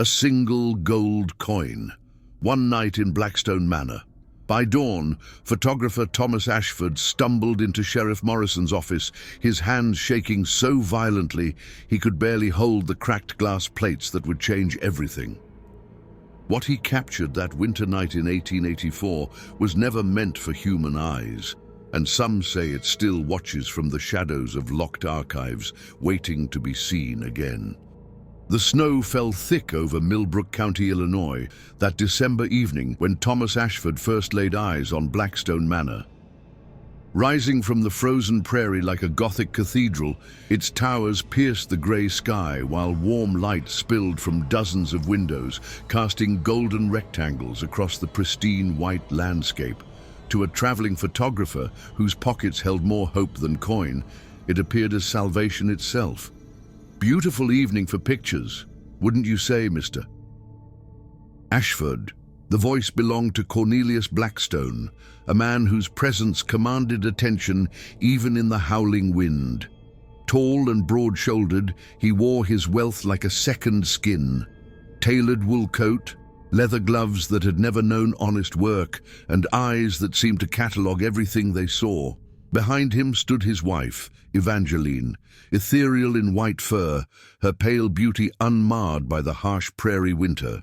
A single gold coin. One night in Blackstone Manor. By dawn, photographer Thomas Ashford stumbled into Sheriff Morrison's office, his hands shaking so violently he could barely hold the cracked glass plates that would change everything. What he captured that winter night in 1884 was never meant for human eyes, and some say it still watches from the shadows of locked archives, waiting to be seen again. The snow fell thick over Millbrook County, Illinois, that December evening when Thomas Ashford first laid eyes on Blackstone Manor. Rising from the frozen prairie like a Gothic cathedral, its towers pierced the grey sky while warm light spilled from dozens of windows, casting golden rectangles across the pristine white landscape. To a traveling photographer whose pockets held more hope than coin, it appeared as salvation itself. Beautiful evening for pictures, wouldn't you say, Mr. Ashford? The voice belonged to Cornelius Blackstone, a man whose presence commanded attention even in the howling wind. Tall and broad-shouldered, he wore his wealth like a second skin. Tailored wool coat, leather gloves that had never known honest work, and eyes that seemed to catalogue everything they saw. Behind him stood his wife, Evangeline, ethereal in white fur, her pale beauty unmarred by the harsh prairie winter.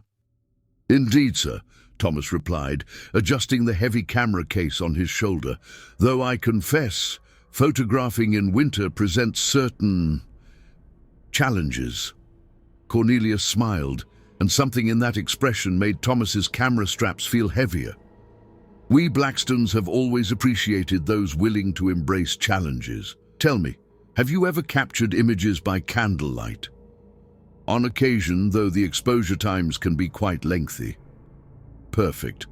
"Indeed, sir," Thomas replied, adjusting the heavy camera case on his shoulder, "though I confess, photographing in winter presents certain challenges." Cornelius smiled, and something in that expression made Thomas's camera straps feel heavier. "We Blackstones have always appreciated those willing to embrace challenges. Tell me, have you ever captured images by candlelight?" "On occasion, though the exposure times can be quite lengthy." "Perfect."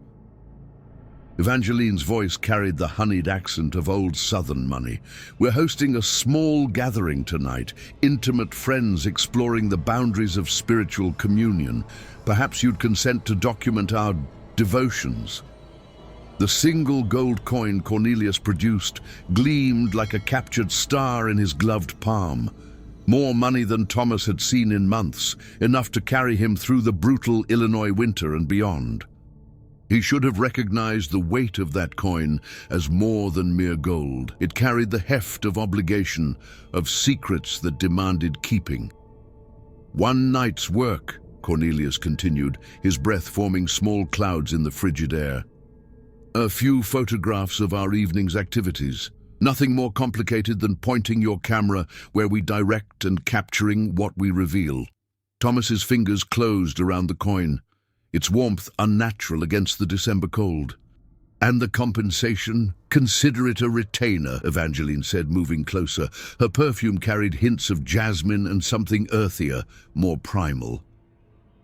Evangeline's voice carried the honeyed accent of old Southern money. "We're hosting a small gathering tonight, intimate friends exploring the boundaries of spiritual communion. Perhaps you'd consent to document our devotions." The single gold coin Cornelius produced gleamed like a captured star in his gloved palm. More money than Thomas had seen in months, enough to carry him through the brutal Illinois winter and beyond. He should have recognized the weight of that coin as more than mere gold. It carried the heft of obligation, of secrets that demanded keeping. "One night's work," Cornelius continued, his breath forming small clouds in the frigid air. "A few photographs of our evening's activities. Nothing more complicated than pointing your camera where we direct and capturing what we reveal." Thomas's fingers closed around the coin, its warmth unnatural against the December cold. "And the compensation? Consider it a retainer," Evangeline said, moving closer. Her perfume carried hints of jasmine and something earthier, more primal.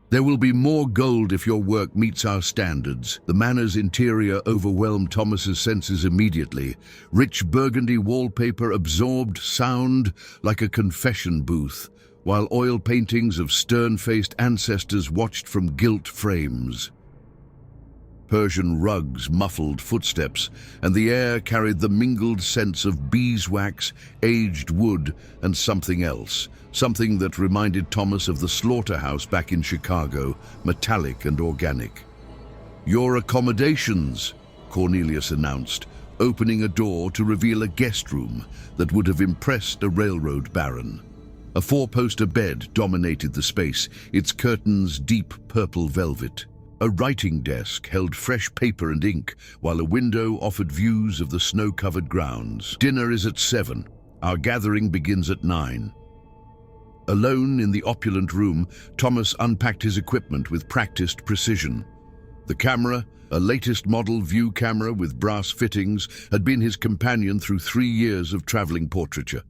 "There will be more gold if your work meets our standards." The manor's interior overwhelmed Thomas's senses immediately. Rich burgundy wallpaper absorbed sound like a confession booth, while oil paintings of stern-faced ancestors watched from gilt frames. Persian rugs muffled footsteps, and the air carried the mingled scents of beeswax, aged wood, and something else. Something that reminded Thomas of the slaughterhouse back in Chicago, metallic and organic. "Your accommodations," Cornelius announced, opening a door to reveal a guest room that would have impressed a railroad baron. A four-poster bed dominated the space, its curtains deep purple velvet. A writing desk held fresh paper and ink, while a window offered views of the snow-covered grounds. "Dinner is at 7. Our gathering begins at 9. Alone in the opulent room, Thomas unpacked his equipment with practiced precision. The camera, a latest model view camera with brass fittings, had been his companion through 3 years of traveling portraiture.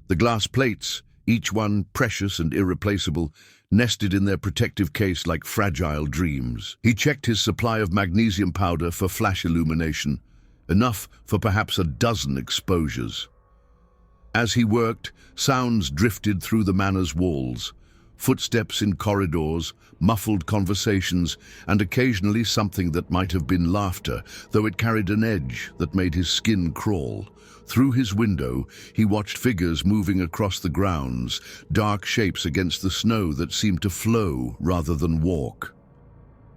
The glass plates, each one precious and irreplaceable, nested in their protective case like fragile dreams. He checked his supply of magnesium powder for flash illumination, enough for perhaps a dozen exposures. As he worked, sounds drifted through the manor's walls. footsteps in corridors, muffled conversations, and occasionally something that might have been laughter, though it carried an edge that made his skin crawl. Through his window, he watched figures moving across the grounds, dark shapes against the snow that seemed to flow rather than walk.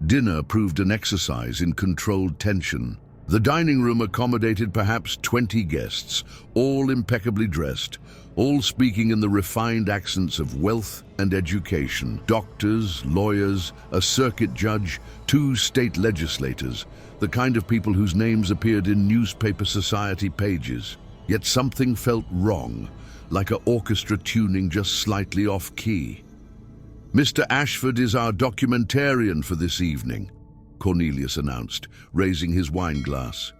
Dinner proved an exercise in controlled tension. The dining room accommodated perhaps 20 guests, all impeccably dressed, all speaking in the refined accents of wealth and education. Doctors, lawyers, a circuit judge, 2 state legislators, the kind of people whose names appeared in newspaper society pages. Yet something felt wrong, like an orchestra tuning just slightly off-key. "Mr. Ashford is our documentarian for this evening," Cornelius announced, raising his wine glass.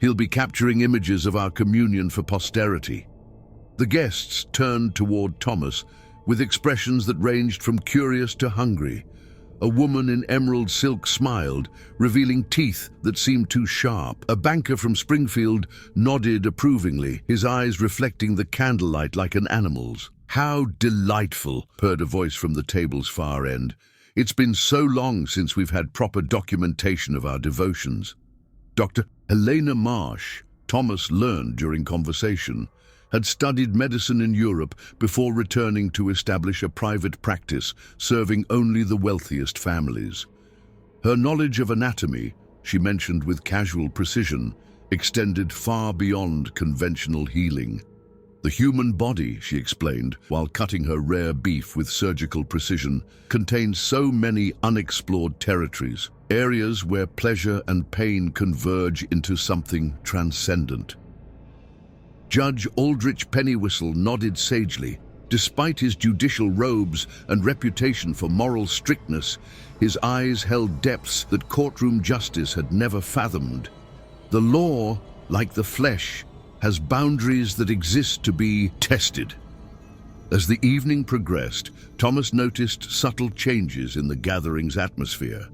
"He'll be capturing images of our communion for posterity." The guests turned toward Thomas with expressions that ranged from curious to hungry. A woman in emerald silk smiled, revealing teeth that seemed too sharp. A banker from Springfield nodded approvingly, his eyes reflecting the candlelight like an animal's. "How delightful," heard a voice from the table's far end. "It's been so long since we've had proper documentation of our devotions." Dr. Helena Marsh, Thomas learned during conversation, had studied medicine in Europe before returning to establish a private practice serving only the wealthiest families. Her knowledge of anatomy, she mentioned with casual precision, extended far beyond conventional healing. The human body, she explained, while cutting her rare beef with surgical precision, contains so many unexplored territories, areas where pleasure and pain converge into something transcendent. Judge Aldrich Pennywhistle nodded sagely. Despite his judicial robes and reputation for moral strictness, his eyes held depths that courtroom justice had never fathomed. The law, like the flesh, has boundaries that exist to be tested. As the evening progressed, Thomas noticed subtle changes in the gathering's atmosphere.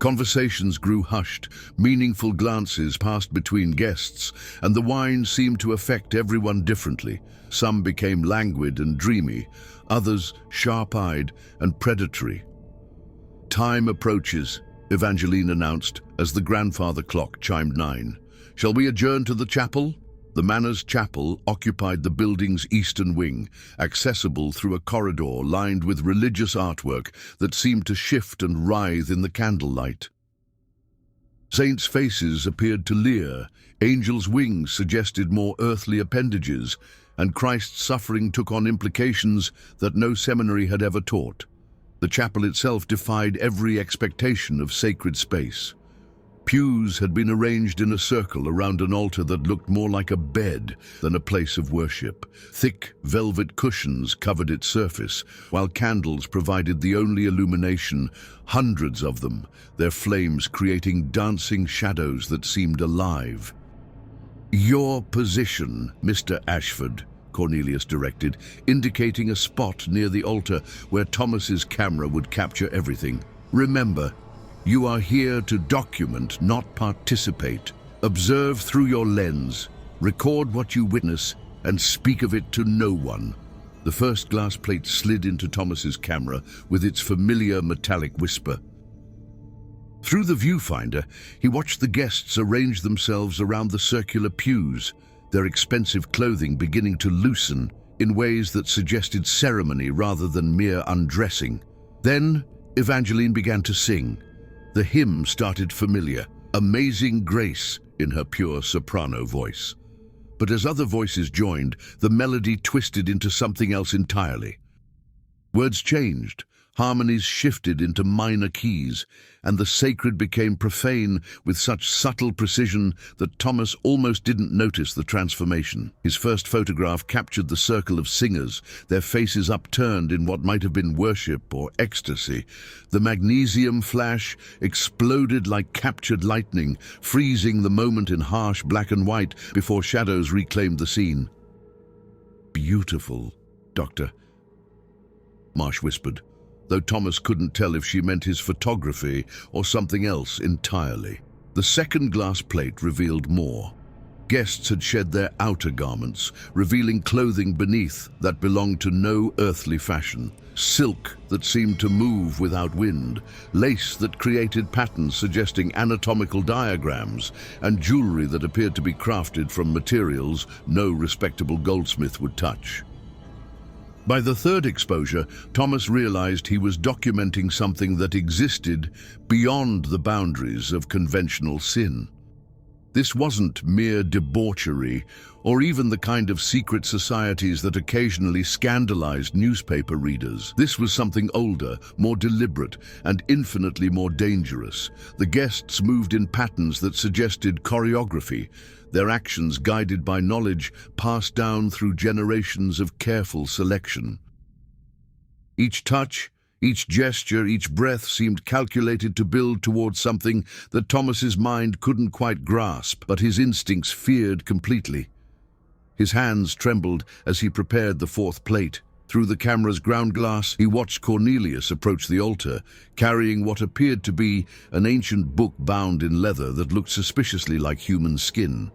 Conversations grew hushed, meaningful glances passed between guests, and the wine seemed to affect everyone differently. Some became languid and dreamy, others sharp-eyed and predatory. "Time approaches," Evangeline announced as the grandfather clock chimed 9. "Shall we adjourn to the chapel?" The Manor's chapel occupied the building's eastern wing, accessible through a corridor lined with religious artwork that seemed to shift and writhe in the candlelight. Saints' faces appeared to leer, angels' wings suggested more earthly appendages, and Christ's suffering took on implications that no seminary had ever taught. The chapel itself defied every expectation of sacred space. Pews had been arranged in a circle around an altar that looked more like a bed than a place of worship. Thick velvet cushions covered its surface, while candles provided the only illumination, hundreds of them, their flames creating dancing shadows that seemed alive. "Your position, Mr. Ashford," Cornelius directed, indicating a spot near the altar where Thomas's camera would capture everything. "Remember, you are here to document, not participate. Observe through your lens, record what you witness, and speak of it to no one." The first glass plate slid into Thomas's camera with its familiar metallic whisper. Through the viewfinder, he watched the guests arrange themselves around the circular pews, their expensive clothing beginning to loosen in ways that suggested ceremony rather than mere undressing. Then Evangeline began to sing. The hymn started familiar, Amazing Grace, in her pure soprano voice. But as other voices joined, the melody twisted into something else entirely. Words changed, harmonies shifted into minor keys, and the sacred became profane with such subtle precision that Thomas almost didn't notice the transformation. His first photograph captured the circle of singers, their faces upturned in what might have been worship or ecstasy. The magnesium flash exploded like captured lightning, freezing the moment in harsh black and white before shadows reclaimed the scene. "Beautiful, Doctor," Marsh whispered, though Thomas couldn't tell if she meant his photography or something else entirely. The second glass plate revealed more. Guests had shed their outer garments, revealing clothing beneath that belonged to no earthly fashion. Silk that seemed to move without wind, lace that created patterns suggesting anatomical diagrams, and jewelry that appeared to be crafted from materials no respectable goldsmith would touch. By the third exposure, Thomas realized he was documenting something that existed beyond the boundaries of conventional sin. This wasn't mere debauchery, or even the kind of secret societies that occasionally scandalized newspaper readers. This was something older, more deliberate, and infinitely more dangerous. The guests moved in patterns that suggested choreography, their actions guided by knowledge passed down through generations of careful selection. Each touch, each gesture, each breath seemed calculated to build towards something that Thomas's mind couldn't quite grasp, but his instincts feared completely. His hands trembled as he prepared the fourth plate. Through the camera's ground glass, he watched Cornelius approach the altar, carrying what appeared to be an ancient book bound in leather that looked suspiciously like human skin.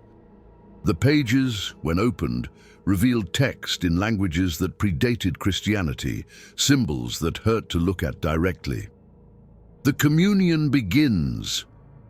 The pages, when opened, revealed text in languages that predated Christianity, symbols that hurt to look at directly. "The communion begins,"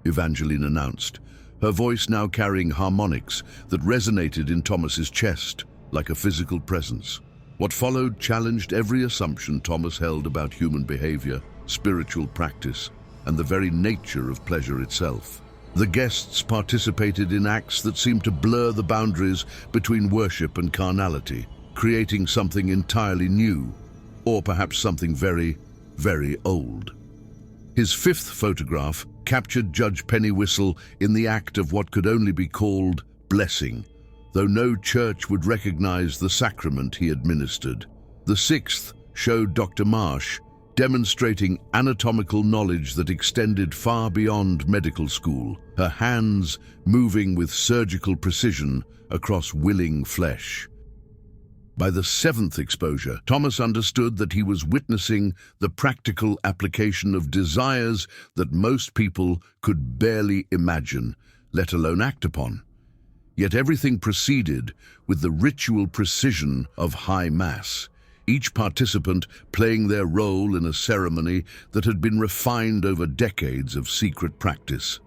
Evangeline announced, her voice now carrying harmonics that resonated in Thomas's chest like a physical presence. What followed challenged every assumption Thomas held about human behavior, spiritual practice, and the very nature of pleasure itself. The guests participated in acts that seemed to blur the boundaries between worship and carnality, creating something entirely new, or perhaps something very, very old. His fifth photograph captured Judge Pennywhistle in the act of what could only be called blessing, though no church would recognize the sacrament he administered. The sixth showed Dr. Marsh, demonstrating anatomical knowledge that extended far beyond medical school, her hands moving with surgical precision across willing flesh. By the seventh exposure, Thomas understood that he was witnessing the practical application of desires that most people could barely imagine, let alone act upon. Yet everything proceeded with the ritual precision of high mass, each participant playing their role in a ceremony that had been refined over decades of secret practice.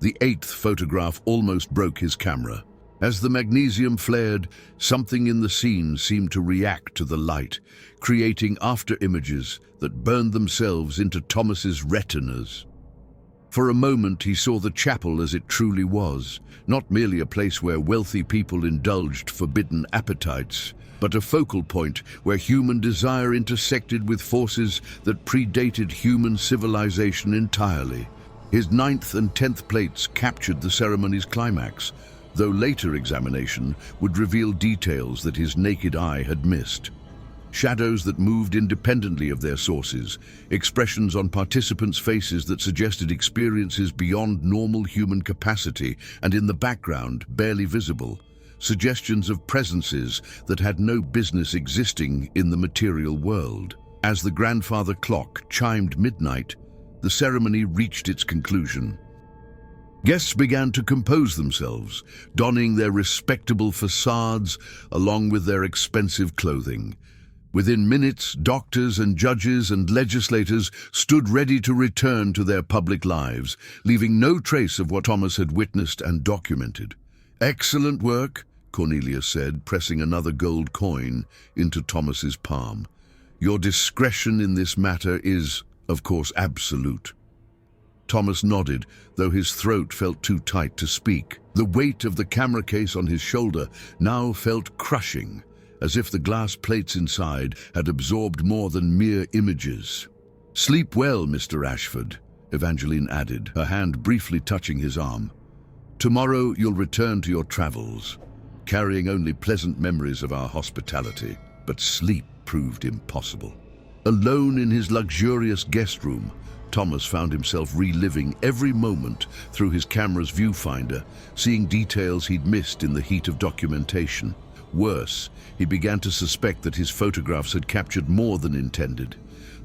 The eighth photograph almost broke his camera. As the magnesium flared, something in the scene seemed to react to the light, creating after-images that burned themselves into Thomas's retinas. For a moment he saw the chapel as it truly was, not merely a place where wealthy people indulged forbidden appetites, but a focal point where human desire intersected with forces that predated human civilization entirely. His ninth and 10th plates captured the ceremony's climax, though later examination would reveal details that his naked eye had missed. Shadows that moved independently of their sources, expressions on participants' faces that suggested experiences beyond normal human capacity, and in the background, barely visible, suggestions of presences that had no business existing in the material world. As the grandfather clock chimed midnight, the ceremony reached its conclusion. Guests began to compose themselves, donning their respectable facades along with their expensive clothing. Within minutes, doctors and judges and legislators stood ready to return to their public lives, leaving no trace of what Thomas had witnessed and documented. "Excellent work," Cornelius said, pressing another gold coin into Thomas's palm. "Your discretion in this matter is, of course, absolute." Thomas nodded, though his throat felt too tight to speak. The weight of the camera case on his shoulder now felt crushing, as if the glass plates inside had absorbed more than mere images. "Sleep well, Mr. Ashford," Evangeline added, her hand briefly touching his arm. "Tomorrow you'll return to your travels, carrying only pleasant memories of our hospitality." But sleep proved impossible. Alone in his luxurious guest room, Thomas found himself reliving every moment through his camera's viewfinder, seeing details he'd missed in the heat of documentation. Worse, he began to suspect that his photographs had captured more than intended.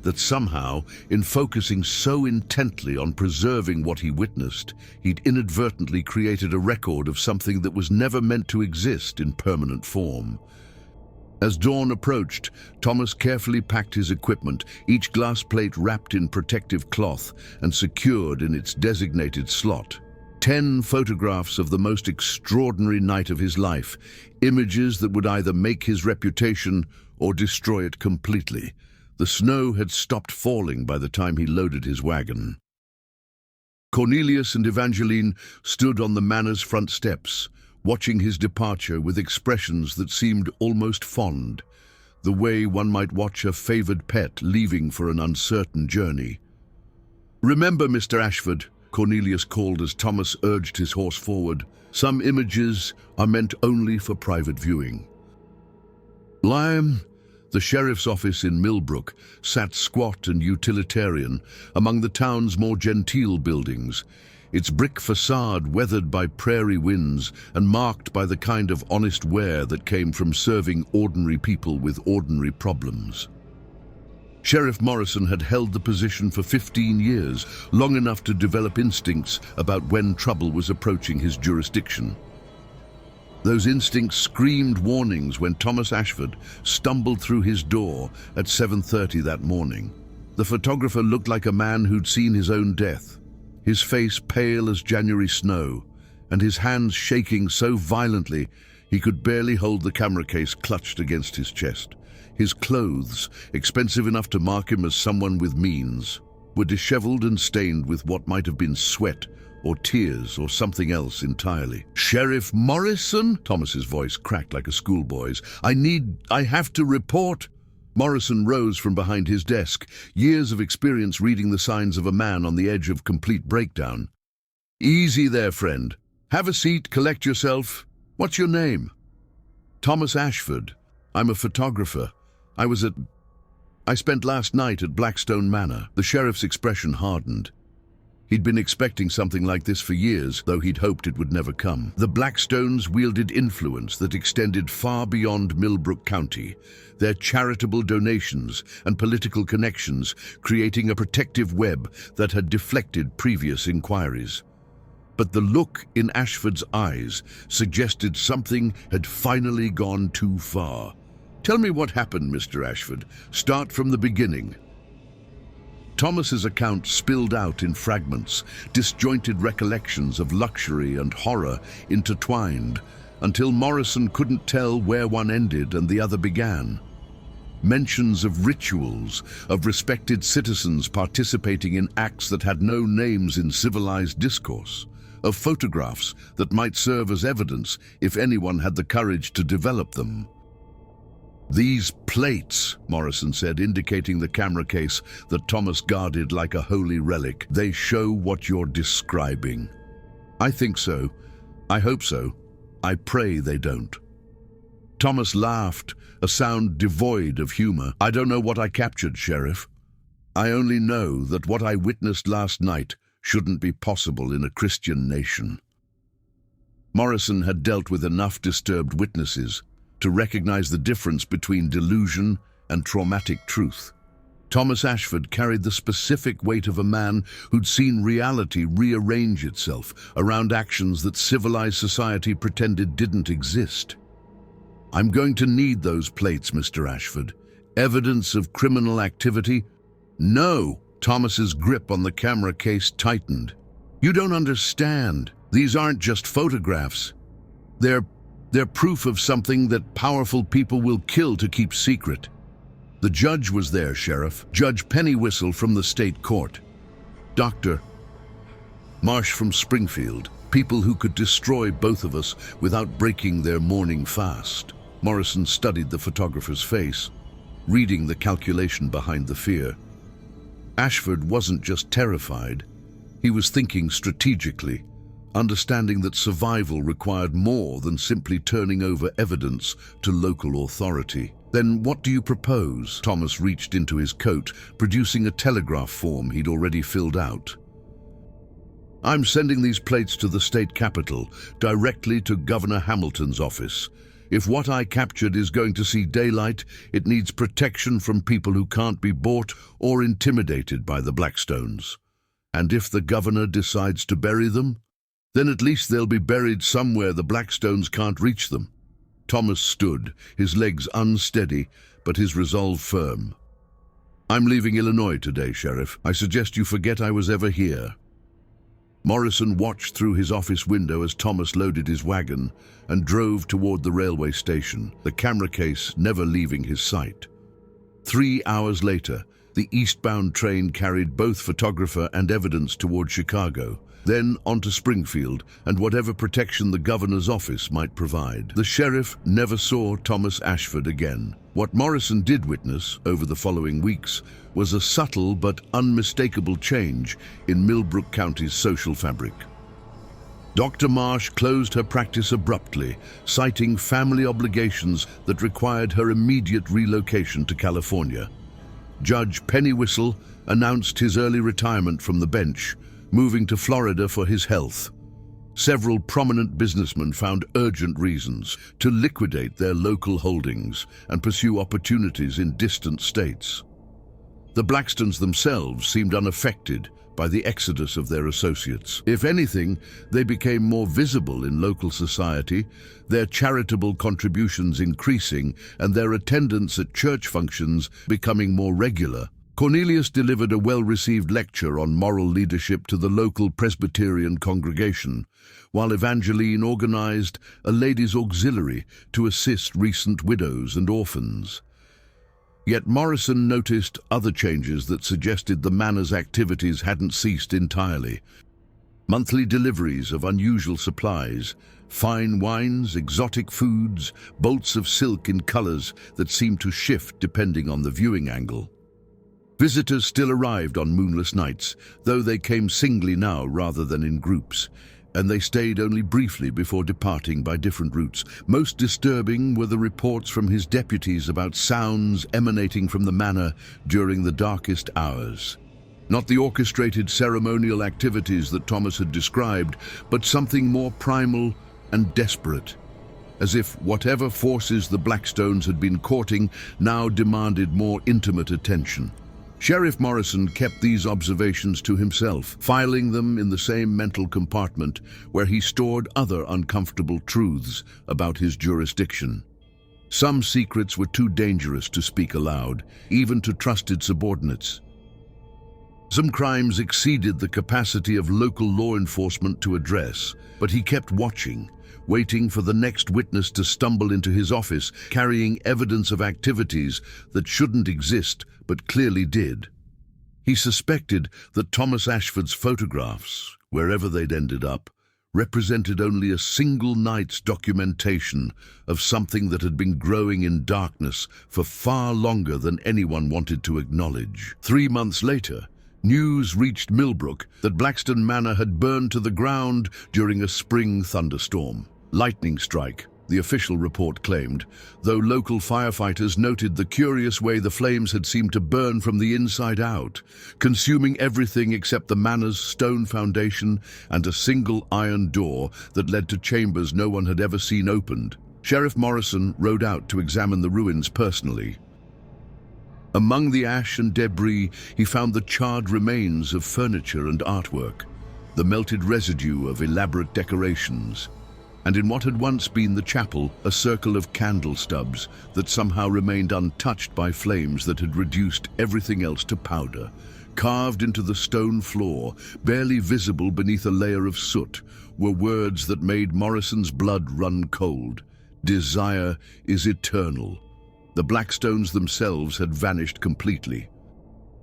that somehow, in focusing so intently on preserving what he witnessed, he'd inadvertently created a record of something that was never meant to exist in permanent form. As dawn approached, Thomas carefully packed his equipment, each glass plate wrapped in protective cloth and secured in its designated slot. 10 photographs of the most extraordinary night of his life, images that would either make his reputation or destroy it completely. The snow had stopped falling by the time he loaded his wagon. Cornelius and Evangeline stood on the manor's front steps, watching his departure with expressions that seemed almost fond, the way one might watch a favored pet leaving for an uncertain journey. "Remember, Mr. Ashford," Cornelius called as Thomas urged his horse forward, "some images are meant only for private viewing." The sheriff's office in Millbrook sat squat and utilitarian among the town's more genteel buildings, its brick facade weathered by prairie winds and marked by the kind of honest wear that came from serving ordinary people with ordinary problems. Sheriff Morrison had held the position for 15 years, long enough to develop instincts about when trouble was approaching his jurisdiction. Those instincts screamed warnings when Thomas Ashford stumbled through his door at 7:30 that morning. The photographer looked like a man who'd seen his own death, his face pale as January snow, and his hands shaking so violently he could barely hold the camera case clutched against his chest. His clothes, expensive enough to mark him as someone with means, were disheveled and stained with what might have been sweat or tears or something else entirely. "Sheriff Morrison?" Thomas's voice cracked like a schoolboy's. I have to report." Morrison rose from behind his desk, years of experience reading the signs of a man on the edge of complete breakdown. "Easy there, friend. Have a seat, collect yourself. What's your name?" "Thomas Ashford. I'm a photographer. I spent last night at Blackstone Manor." The sheriff's expression hardened. He'd been expecting something like this for years, though he'd hoped it would never come. The Blackstones wielded influence that extended far beyond Millbrook County, their charitable donations and political connections creating a protective web that had deflected previous inquiries. But the look in Ashford's eyes suggested something had finally gone too far. "Tell me what happened, Mr. Ashford. Start from the beginning." Thomas's account spilled out in fragments, disjointed recollections of luxury and horror intertwined, until Morrison couldn't tell where one ended and the other began. Mentions of rituals, of respected citizens participating in acts that had no names in civilized discourse, of photographs that might serve as evidence if anyone had the courage to develop them. "These plates," Morrison said, indicating the camera case that Thomas guarded like a holy relic, "they show what you're describing." "I think so. I hope so. I pray they don't." Thomas laughed, a sound devoid of humor. "I don't know what I captured, Sheriff. I only know that what I witnessed last night shouldn't be possible in a Christian nation." Morrison had dealt with enough disturbed witnesses to recognize the difference between delusion and traumatic truth. Thomas Ashford carried the specific weight of a man who'd seen reality rearrange itself around actions that civilized society pretended didn't exist. "I'm going to need those plates, Mr. Ashford. Evidence of criminal activity?" "No!" Thomas's grip on the camera case tightened. "You don't understand. These aren't just photographs. They're proof of something that powerful people will kill to keep secret." The judge was there, Sheriff. Judge Pennywhistle from the state court. Dr. Marsh from Springfield. People who could destroy both of us without breaking their morning fast. Morrison studied the photographer's face, reading the calculation behind the fear. Ashford wasn't just terrified. He was thinking strategically, understanding that survival required more than simply turning over evidence to local authority. "Then what do you propose?" Thomas reached into his coat, producing a telegraph form he'd already filled out. "I'm sending these plates to the state capitol, directly to Governor Hamilton's office. If what I captured is going to see daylight, it needs protection from people who can't be bought or intimidated by the Blackstones. And if the governor decides to bury them, then at least they'll be buried somewhere the Blackstones can't reach them." Thomas stood, his legs unsteady, but his resolve firm. "I'm leaving Illinois today, Sheriff. I suggest you forget I was ever here." Morrison watched through his office window as Thomas loaded his wagon and drove toward the railway station, the camera case never leaving his sight. 3 hours later, the eastbound train carried both photographer and evidence toward Chicago, then on to Springfield and whatever protection the governor's office might provide. The sheriff never saw Thomas Ashford again. What Morrison did witness over the following weeks was a subtle but unmistakable change in Millbrook County's social fabric. Dr. Marsh closed her practice abruptly, citing family obligations that required her immediate relocation to California. Judge Pennywhistle announced his early retirement from the bench, moving to Florida for his health. Several prominent businessmen found urgent reasons to liquidate their local holdings and pursue opportunities in distant states. The Blackstones themselves seemed unaffected by the exodus of their associates. If anything, they became more visible in local society, their charitable contributions increasing and their attendance at church functions becoming more regular. Cornelius delivered a well-received lecture on moral leadership to the local Presbyterian congregation, while Evangeline organized a ladies' auxiliary to assist recent widows and orphans. Yet Morrison noticed other changes that suggested the manor's activities hadn't ceased entirely. Monthly deliveries of unusual supplies, fine wines, exotic foods, bolts of silk in colors that seemed to shift depending on the viewing angle. Visitors still arrived on moonless nights, though they came singly now rather than in groups, and they stayed only briefly before departing by different routes. Most disturbing were the reports from his deputies about sounds emanating from the manor during the darkest hours. Not the orchestrated ceremonial activities that Thomas had described, but something more primal and desperate, as if whatever forces the Blackstones had been courting now demanded more intimate attention. Sheriff Morrison kept these observations to himself, filing them in the same mental compartment where he stored other uncomfortable truths about his jurisdiction. Some secrets were too dangerous to speak aloud, even to trusted subordinates. Some crimes exceeded the capacity of local law enforcement to address, but he kept watching, waiting for the next witness to stumble into his office, carrying evidence of activities that shouldn't exist but clearly did. He suspected that Thomas Ashford's photographs, wherever they'd ended up, represented only a single night's documentation of something that had been growing in darkness for far longer than anyone wanted to acknowledge. 3 months later, news reached Millbrook that Blackstone Manor had burned to the ground during a spring thunderstorm. Lightning strike, the official report claimed, though local firefighters noted the curious way the flames had seemed to burn from the inside out, consuming everything except the manor's stone foundation and a single iron door that led to chambers no one had ever seen opened. Sheriff Morrison rode out to examine the ruins personally. Among the ash and debris, he found the charred remains of furniture and artwork, the melted residue of elaborate decorations, and in what had once been the chapel, a circle of candle stubs that somehow remained untouched by flames that had reduced everything else to powder. Carved into the stone floor, barely visible beneath a layer of soot, were words that made Morrison's blood run cold. "Desire is eternal." The Blackstones themselves had vanished completely.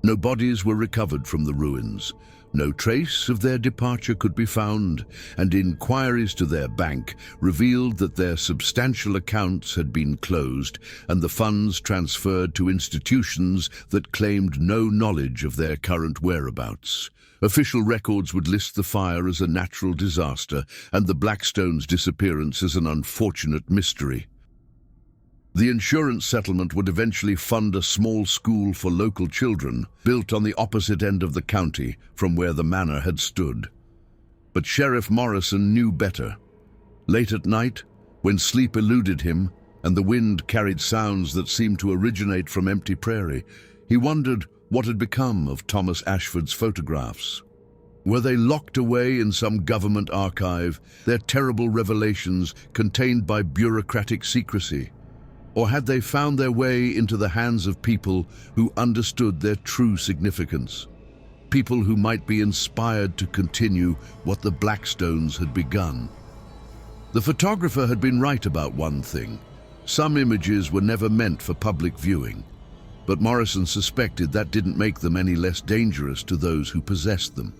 No bodies were recovered from the ruins. No trace of their departure could be found, and inquiries to their bank revealed that their substantial accounts had been closed and the funds transferred to institutions that claimed no knowledge of their current whereabouts. Official records would list the fire as a natural disaster and the Blackstones' disappearance as an unfortunate mystery. The insurance settlement would eventually fund a small school for local children, built on the opposite end of the county from where the manor had stood. But Sheriff Morrison knew better. Late at night, When sleep eluded him, and the wind carried sounds that seemed to originate from empty prairie, he wondered what had become of Thomas Ashford's photographs. Were they locked away in some government archive, their terrible revelations contained by bureaucratic secrecy? Or had they found their way into the hands of people who understood their true significance? People who might be inspired to continue what the Blackstones had begun. The photographer had been right about one thing. Some images were never meant for public viewing, but Morrison suspected that didn't make them any less dangerous to those who possessed them.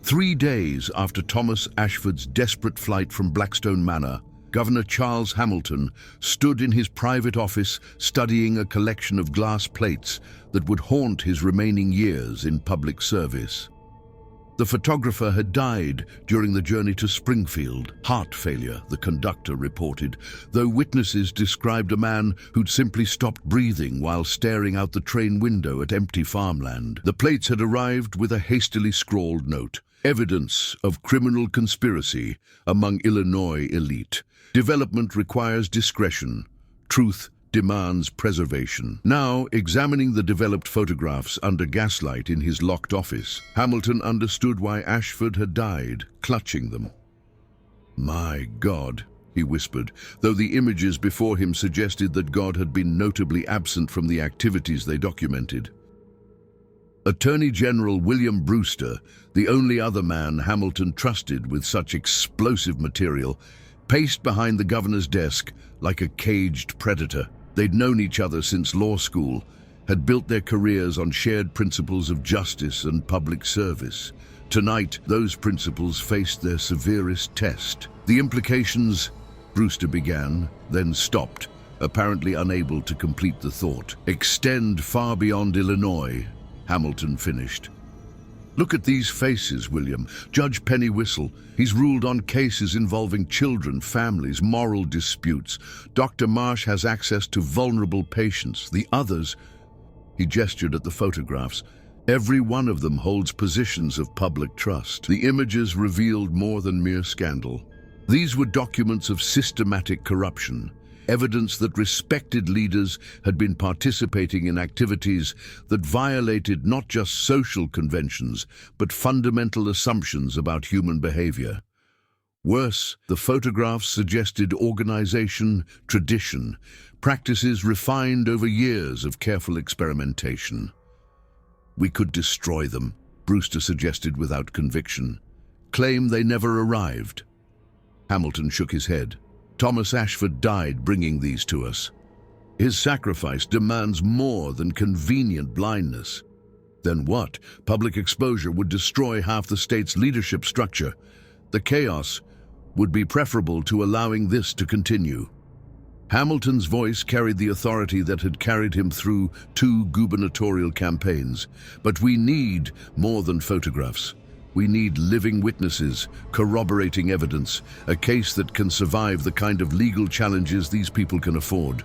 3 days after Thomas Ashford's desperate flight from Blackstone Manor, Governor Charles Hamilton stood in his private office studying a collection of glass plates that would haunt his remaining years in public service. The photographer had died during the journey to Springfield. Heart failure, the conductor reported, though witnesses described a man who'd simply stopped breathing while staring out the train window at empty farmland. The plates had arrived with a hastily scrawled note: evidence of criminal conspiracy among Illinois elite. Development requires discretion. Truth demands preservation. Now, examining the developed photographs under gaslight in his locked office, Hamilton understood why Ashford had died, clutching them. "My God," he whispered, though the images before him suggested that God had been notably absent from the activities they documented. Attorney General William Brewster, the only other man Hamilton trusted with such explosive material, paced behind the governor's desk like a caged predator. They'd known each other since law school, had built their careers on shared principles of justice and public service. Tonight, those principles faced their severest test. The implications, Brewster began, then stopped, apparently unable to complete the thought. Extend far beyond Illinois, Hamilton finished. Look at these faces, William. Judge Penny Whistle. He's ruled on cases involving children, families, moral disputes. Dr. Marsh has access to vulnerable patients. The others, he gestured at the photographs, every one of them holds positions of public trust. The images revealed more than mere scandal. These were documents of systematic corruption, evidence that respected leaders had been participating in activities that violated not just social conventions, but fundamental assumptions about human behavior. Worse, the photographs suggested organization, tradition, practices refined over years of careful experimentation. "We could destroy them," Brewster suggested without conviction. "Claim they never arrived." Hamilton shook his head. "Thomas Ashford died bringing these to us. His sacrifice demands more than convenient blindness." Then what? Public exposure would destroy half the state's leadership structure. The chaos would be preferable to allowing this to continue. Hamilton's voice carried the authority that had carried him through 2 gubernatorial campaigns. "But we need more than photographs. We need living witnesses, corroborating evidence, a case that can survive the kind of legal challenges these people can afford."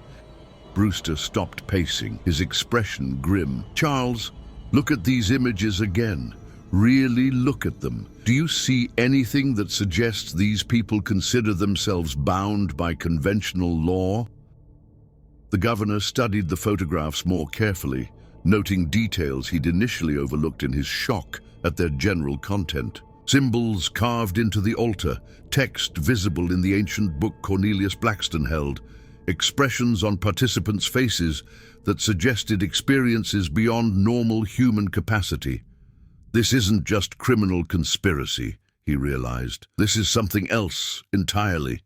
Brewster stopped pacing, his expression grim. "Charles, look at these images again. Really look at them. Do you see anything that suggests these people consider themselves bound by conventional law?" The governor studied the photographs more carefully, noting details he'd initially overlooked in his shock at their general content. Symbols carved into the altar, text visible in the ancient book Cornelius Blackstone held, expressions on participants' faces that suggested experiences beyond normal human capacity. This isn't just criminal conspiracy, he realized. This is something else entirely,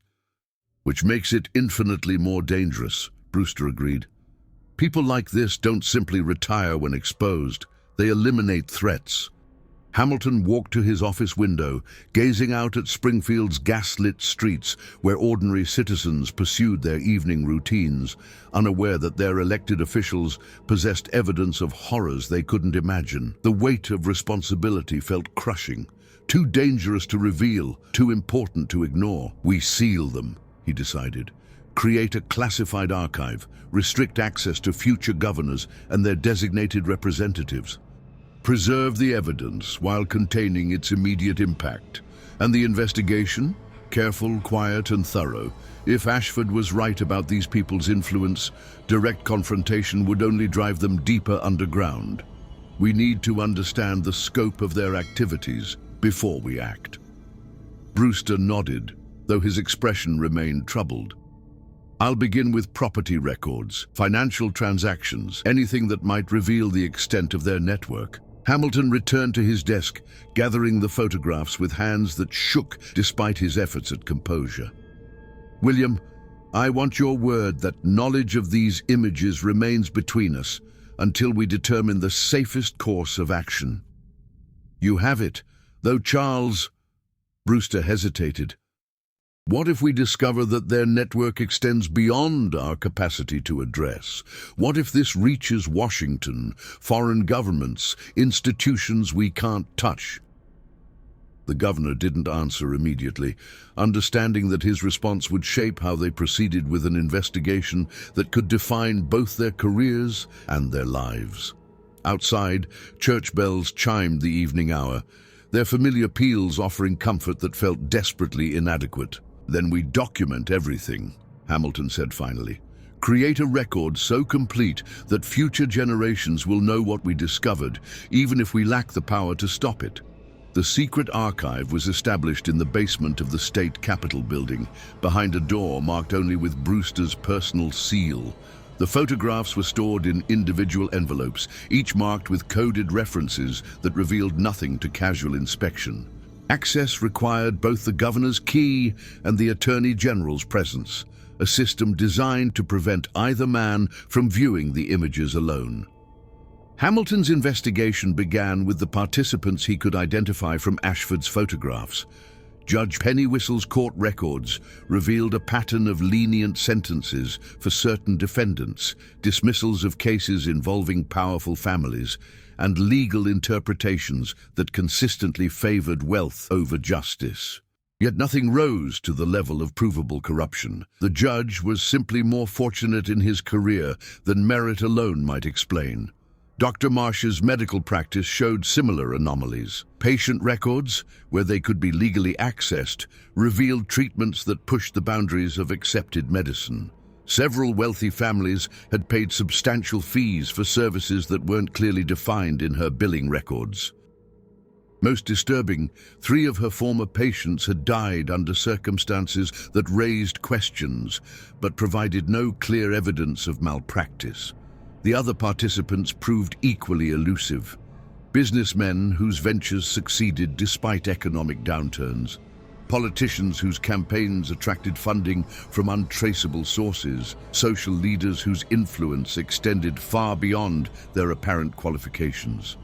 which makes it infinitely more dangerous, Brewster agreed. People like this don't simply retire when exposed. They eliminate threats. Hamilton walked to his office window, gazing out at Springfield's gas-lit streets where ordinary citizens pursued their evening routines, unaware that their elected officials possessed evidence of horrors they couldn't imagine. The weight of responsibility felt crushing, too dangerous to reveal, too important to ignore. "We seal them," he decided. "Create a classified archive, restrict access to future governors and their designated representatives. Preserve the evidence while containing its immediate impact. And the investigation, careful, quiet, and thorough, If Ashford was right about these people's influence, direct confrontation would only drive them deeper underground. We need to understand the scope of their activities before we act. Brewster nodded, though his expression remained troubled. I'll begin with property records, financial transactions, anything that might reveal the extent of their network. Hamilton returned to his desk, gathering the photographs with hands that shook despite his efforts at composure. William, I want your word that knowledge of these images remains between us until we determine the safest course of action. You have it, though Charles... Brewster hesitated. What if we discover that their network extends beyond our capacity to address? What if this reaches Washington, foreign governments, institutions we can't touch? The governor didn't answer immediately, understanding that his response would shape how they proceeded with an investigation that could define both their careers and their lives. Outside, church bells chimed the evening hour, their familiar peals offering comfort that felt desperately inadequate. Then we document everything, Hamilton said finally. Create a record so complete that future generations will know what we discovered, even if we lack the power to stop it. The secret archive was established in the basement of the state capitol building, behind a door marked only with Brewster's personal seal. The photographs were stored in individual envelopes, each marked with coded references that revealed nothing to casual inspection. Access required both the governor's key and the attorney general's presence, a system designed to prevent either man from viewing the images alone. Hamilton's investigation began with the participants he could identify from Ashford's photographs. Judge Pennywhistle's court records revealed a pattern of lenient sentences for certain defendants, dismissals of cases involving powerful families, and legal interpretations that consistently favored wealth over justice. Yet nothing rose to the level of provable corruption. The judge was simply more fortunate in his career than merit alone might explain. Dr. Marsh's medical practice showed similar anomalies. Patient records, where they could be legally accessed, revealed treatments that pushed the boundaries of accepted medicine. Several wealthy families had paid substantial fees for services that weren't clearly defined in her billing records. Most disturbing, 3 of her former patients had died under circumstances that raised questions, but provided no clear evidence of malpractice. The other participants proved equally elusive. Businessmen whose ventures succeeded despite economic downturns. Politicians whose campaigns attracted funding from untraceable sources. Social leaders whose influence extended far beyond their apparent qualifications.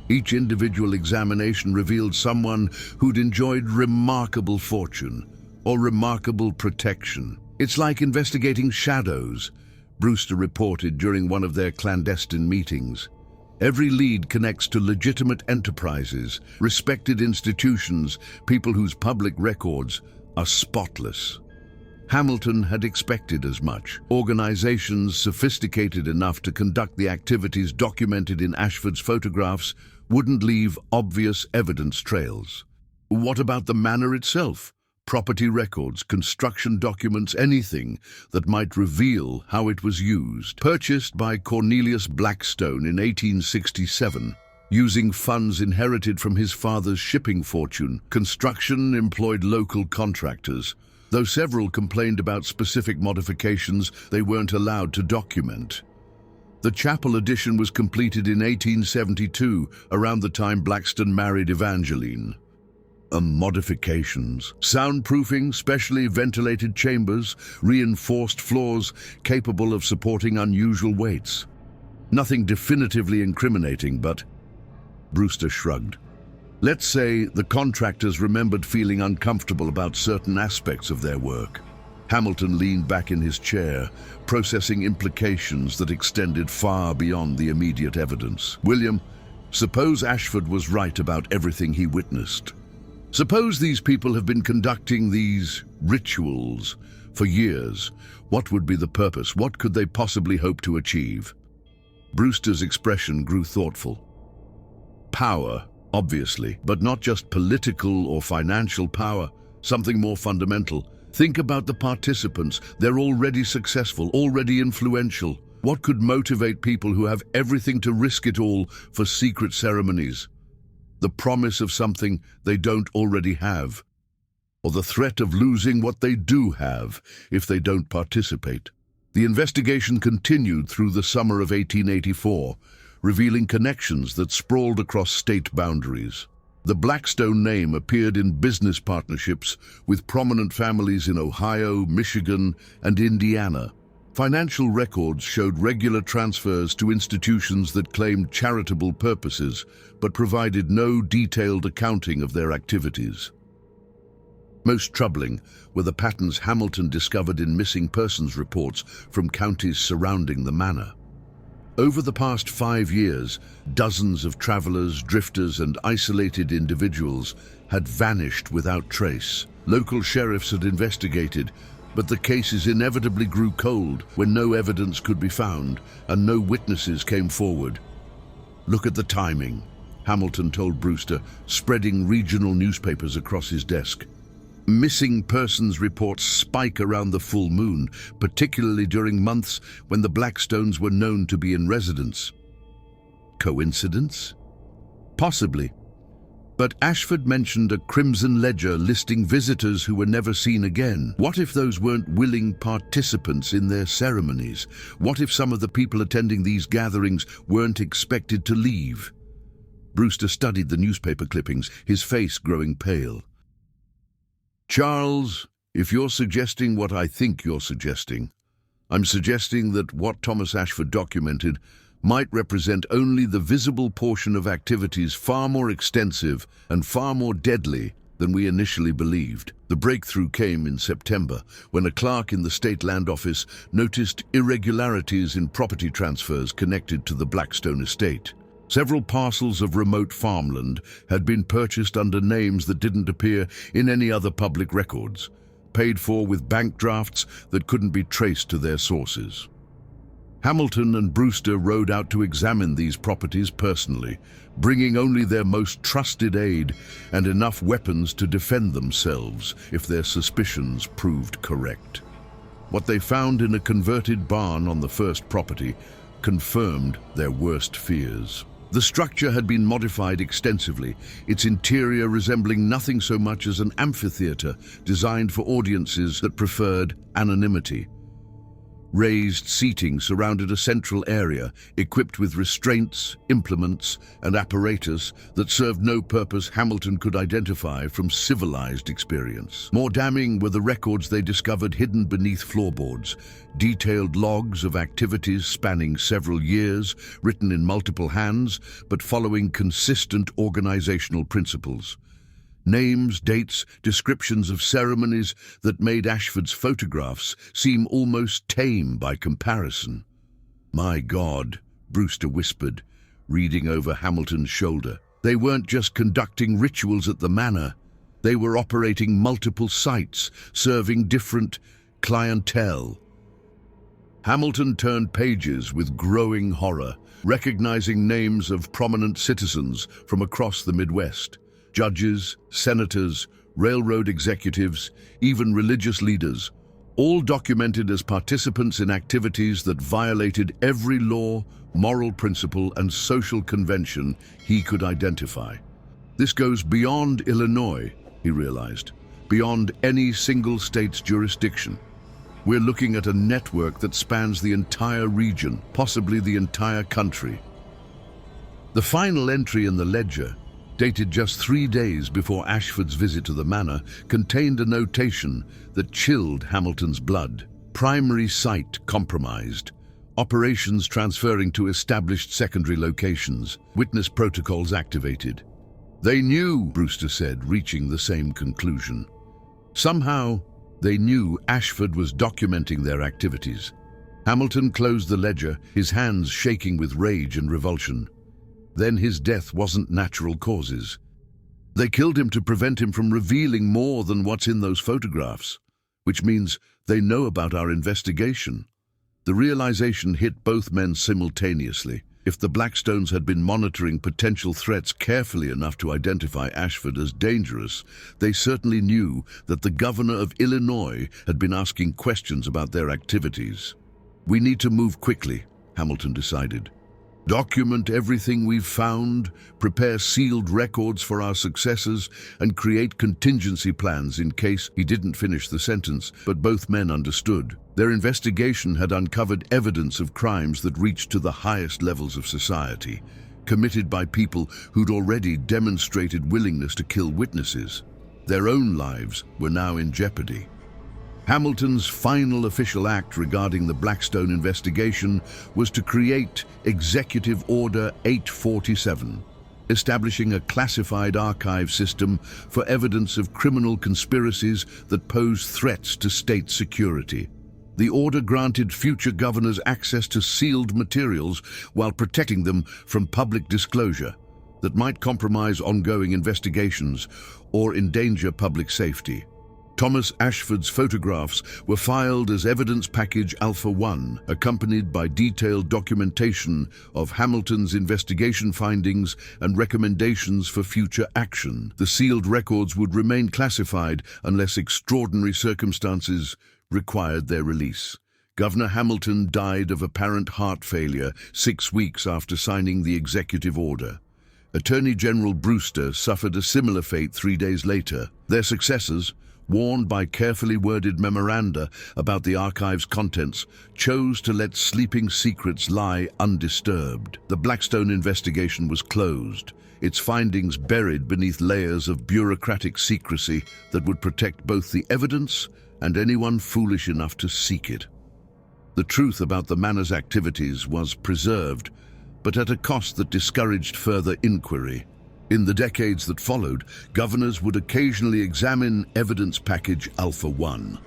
Each individual examination revealed someone who'd enjoyed remarkable fortune or remarkable protection. It's like investigating shadows, Brewster reported during one of their clandestine meetings. Every lead connects to legitimate enterprises, respected institutions, people whose public records are spotless. Hamilton had expected as much. Organizations sophisticated enough to conduct the activities documented in Ashford's photographs wouldn't leave obvious evidence trails. What about the manor itself? Property records, construction documents, anything that might reveal how it was used. Purchased by Cornelius Blackstone in 1867, using funds inherited from his father's shipping fortune, construction employed local contractors. Though several complained about specific modifications they weren't allowed to document. The chapel addition was completed in 1872, around the time Blackstone married Evangeline. Modifications, soundproofing, specially ventilated chambers, reinforced floors capable of supporting unusual weights. Nothing definitively incriminating, but... Brewster shrugged. Let's say the contractors remembered feeling uncomfortable about certain aspects of their work. Hamilton leaned back in his chair, processing implications that extended far beyond the immediate evidence. William, suppose Ashford was right about everything he witnessed. Suppose these people have been conducting these rituals for years. What would be the purpose? What could they possibly hope to achieve? Brewster's expression grew thoughtful. Power, obviously, but not just political or financial power, something more fundamental. Think about the participants. They're already successful, already influential. What could motivate people who have everything to risk it all for secret ceremonies? The promise of something they don't already have, or the threat of losing what they do have if they don't participate. The investigation continued through the summer of 1884, revealing connections that sprawled across state boundaries. The Blackstone name appeared in business partnerships with prominent families in Ohio, Michigan, and Indiana. Financial records showed regular transfers to institutions that claimed charitable purposes, but provided no detailed accounting of their activities. Most troubling were the patterns Hamilton discovered in missing persons reports from counties surrounding the manor. Over the past 5 years, dozens of travelers, drifters, and isolated individuals had vanished without trace. Local sheriffs had investigated, but the cases inevitably grew cold when no evidence could be found and no witnesses came forward. "Look at the timing," Hamilton told Brewster, spreading regional newspapers across his desk. Missing persons reports spike around the full moon, particularly during months when the Blackstones were known to be in residence. Coincidence? Possibly. But Ashford mentioned a crimson ledger listing visitors who were never seen again. What if those weren't willing participants in their ceremonies? What if some of the people attending these gatherings weren't expected to leave? Brewster studied the newspaper clippings, his face growing pale. "Charles, if you're suggesting what I think you're suggesting, I'm suggesting that what Thomas Ashford documented might represent only the visible portion of activities far more extensive and far more deadly than we initially believed." The breakthrough came in September, when a clerk in the State Land Office noticed irregularities in property transfers connected to the Blackstone estate. Several parcels of remote farmland had been purchased under names that didn't appear in any other public records, paid for with bank drafts that couldn't be traced to their sources. Hamilton and Brewster rode out to examine these properties personally, bringing only their most trusted aide and enough weapons to defend themselves if their suspicions proved correct. What they found in a converted barn on the first property confirmed their worst fears. The structure had been modified extensively, its interior resembling nothing so much as an amphitheater designed for audiences that preferred anonymity. Raised seating surrounded a central area, equipped with restraints, implements, and apparatus that served no purpose Hamilton could identify from civilized experience. More damning were the records they discovered hidden beneath floorboards, detailed logs of activities spanning several years, written in multiple hands, but following consistent organizational principles. Names, dates, descriptions of ceremonies that made Ashford's photographs seem almost tame by comparison. "My God," Brewster whispered, reading over Hamilton's shoulder. "They weren't just conducting rituals at the manor. They were operating multiple sites, serving different clientele." Hamilton turned pages with growing horror, recognizing names of prominent citizens from across the Midwest. Judges, senators, railroad executives, even religious leaders, all documented as participants in activities that violated every law, moral principle, and social convention he could identify. This goes beyond Illinois, he realized, beyond any single state's jurisdiction. We're looking at a network that spans the entire region, possibly the entire country. The final entry in the ledger, dated just 3 days before Ashford's visit to the manor, contained a notation that chilled Hamilton's blood. Primary site compromised. Operations transferring to established secondary locations. Witness protocols activated. "They knew," Brewster said, reaching the same conclusion. Somehow, they knew Ashford was documenting their activities. Hamilton closed the ledger, his hands shaking with rage and revulsion. Then his death wasn't natural causes. They killed him to prevent him from revealing more than what's in those photographs, which means they know about our investigation. The realization hit both men simultaneously. If the Blackstones had been monitoring potential threats carefully enough to identify Ashford as dangerous, they certainly knew that the governor of Illinois had been asking questions about their activities. "We need to move quickly," Hamilton decided. "Document everything we've found, prepare sealed records for our successors, and create contingency plans in case—" He didn't finish the sentence, but both men understood. Their investigation had uncovered evidence of crimes that reached to the highest levels of society, committed by people who'd already demonstrated willingness to kill witnesses. Their own lives were now in jeopardy. Hamilton's final official act regarding the Blackstone investigation was to create Executive Order 847, establishing a classified archive system for evidence of criminal conspiracies that pose threats to state security. The order granted future governors access to sealed materials while protecting them from public disclosure that might compromise ongoing investigations or endanger public safety. Thomas Ashford's photographs were filed as Evidence Package Alpha 1, accompanied by detailed documentation of Hamilton's investigation findings and recommendations for future action. The sealed records would remain classified unless extraordinary circumstances required their release. Governor Hamilton died of apparent heart failure 6 weeks after signing the executive order. Attorney General Brewster suffered a similar fate 3 days later. Their successors, warned by carefully worded memoranda about the archive's contents, chose to let sleeping secrets lie undisturbed. The Blackstone investigation was closed, its findings buried beneath layers of bureaucratic secrecy that would protect both the evidence and anyone foolish enough to seek it. The truth about the manor's activities was preserved, but at a cost that discouraged further inquiry. In the decades that followed, governors would occasionally examine Evidence Package Alpha 1,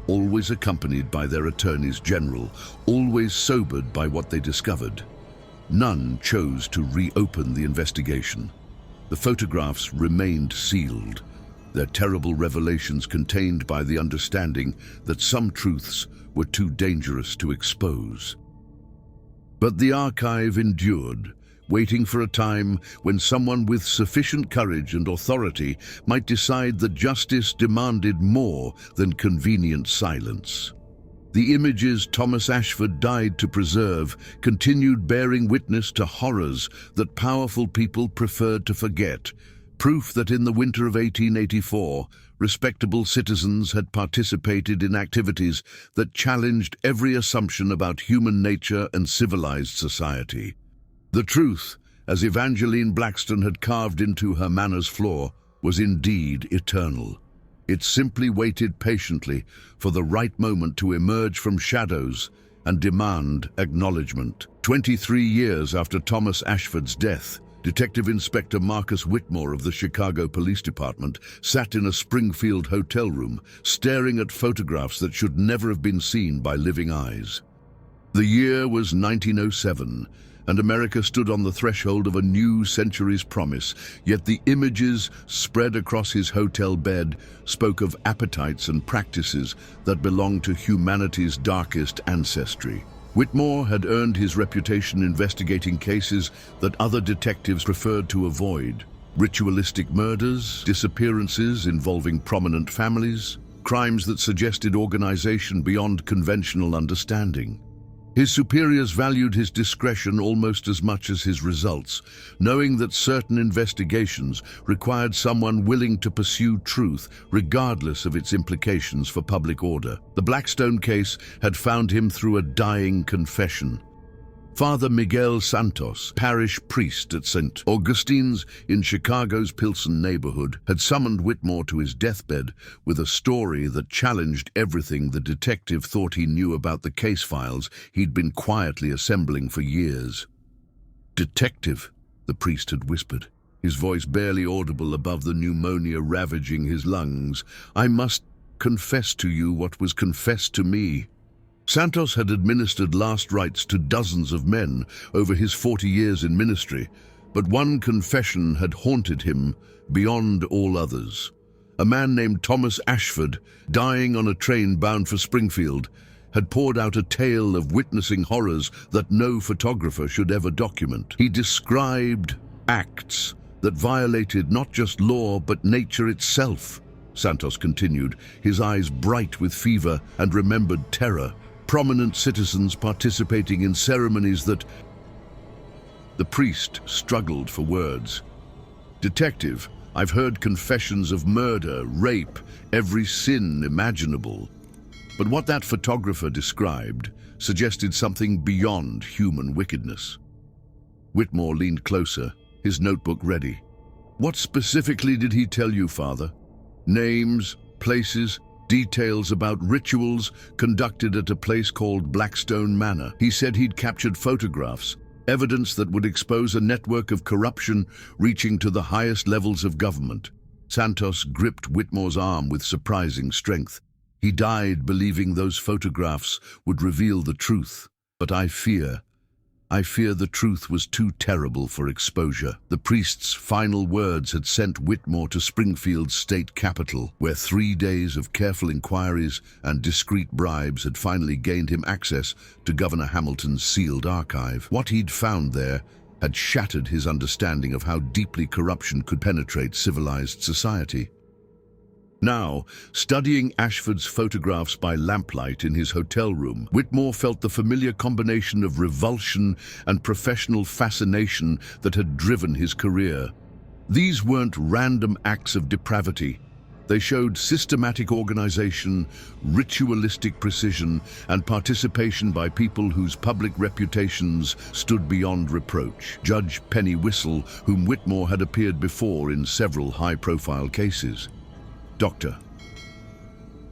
always accompanied by their attorneys general, always sobered by what they discovered. None chose to reopen the investigation. The photographs remained sealed, their terrible revelations contained by the understanding that some truths were too dangerous to expose. But the archive endured, waiting for a time when someone with sufficient courage and authority might decide that justice demanded more than convenient silence. The images Thomas Ashford died to preserve continued bearing witness to horrors that powerful people preferred to forget, proof that in the winter of 1884, respectable citizens had participated in activities that challenged every assumption about human nature and civilized society. The truth, as Evangeline Blackstone had carved into her manor's floor, was indeed eternal. It simply waited patiently for the right moment to emerge from shadows and demand acknowledgement. 23 years after Thomas Ashford's death, Detective Inspector Marcus Whitmore of the Chicago Police Department sat in a Springfield hotel room, staring at photographs that should never have been seen by living eyes. The year was 1907, and America stood on the threshold of a new century's promise, yet the images spread across his hotel bed spoke of appetites and practices that belonged to humanity's darkest ancestry. Whitmore had earned his reputation investigating cases that other detectives preferred to avoid: ritualistic murders, disappearances involving prominent families, crimes that suggested organization beyond conventional understanding. His superiors valued his discretion almost as much as his results, knowing that certain investigations required someone willing to pursue truth regardless of its implications for public order. The Blackstone case had found him through a dying confession. Father Miguel Santos, parish priest at St. Augustine's in Chicago's Pilsen neighborhood, had summoned Whitmore to his deathbed with a story that challenged everything the detective thought he knew about the case files he'd been quietly assembling for years. "Detective," the priest had whispered, his voice barely audible above the pneumonia ravaging his lungs, "I must confess to you what was confessed to me." Santos had administered last rites to dozens of men over his 40 years in ministry, but one confession had haunted him beyond all others. A man named Thomas Ashford, dying on a train bound for Springfield, had poured out a tale of witnessing horrors that no photographer should ever document. He described acts that violated not just law but nature itself. Santos continued, his eyes bright with fever and remembered terror. Prominent citizens participating in ceremonies that... The priest struggled for words. "Detective, I've heard confessions of murder, rape, every sin imaginable. But what that photographer described suggested something beyond human wickedness." Whitmore leaned closer, his notebook ready. "What specifically did he tell you, Father? Names, places, details about rituals conducted at a place called Blackstone Manor. He said he'd captured photographs, evidence that would expose a network of corruption reaching to the highest levels of government." Santos gripped Whitmore's arm with surprising strength. "He died believing those photographs would reveal the truth. But I fear the truth was too terrible for exposure." The priest's final words had sent Whitmore to Springfield's state capital, where 3 days of careful inquiries and discreet bribes had finally gained him access to Governor Hamilton's sealed archive. What he'd found there had shattered his understanding of how deeply corruption could penetrate civilized society. Now, studying Ashford's photographs by lamplight in his hotel room, Whitmore felt the familiar combination of revulsion and professional fascination that had driven his career. These weren't random acts of depravity. They showed systematic organization, ritualistic precision, and participation by people whose public reputations stood beyond reproach. Judge Penny Whistle, whom Whitmore had appeared before in several high-profile cases. Dr.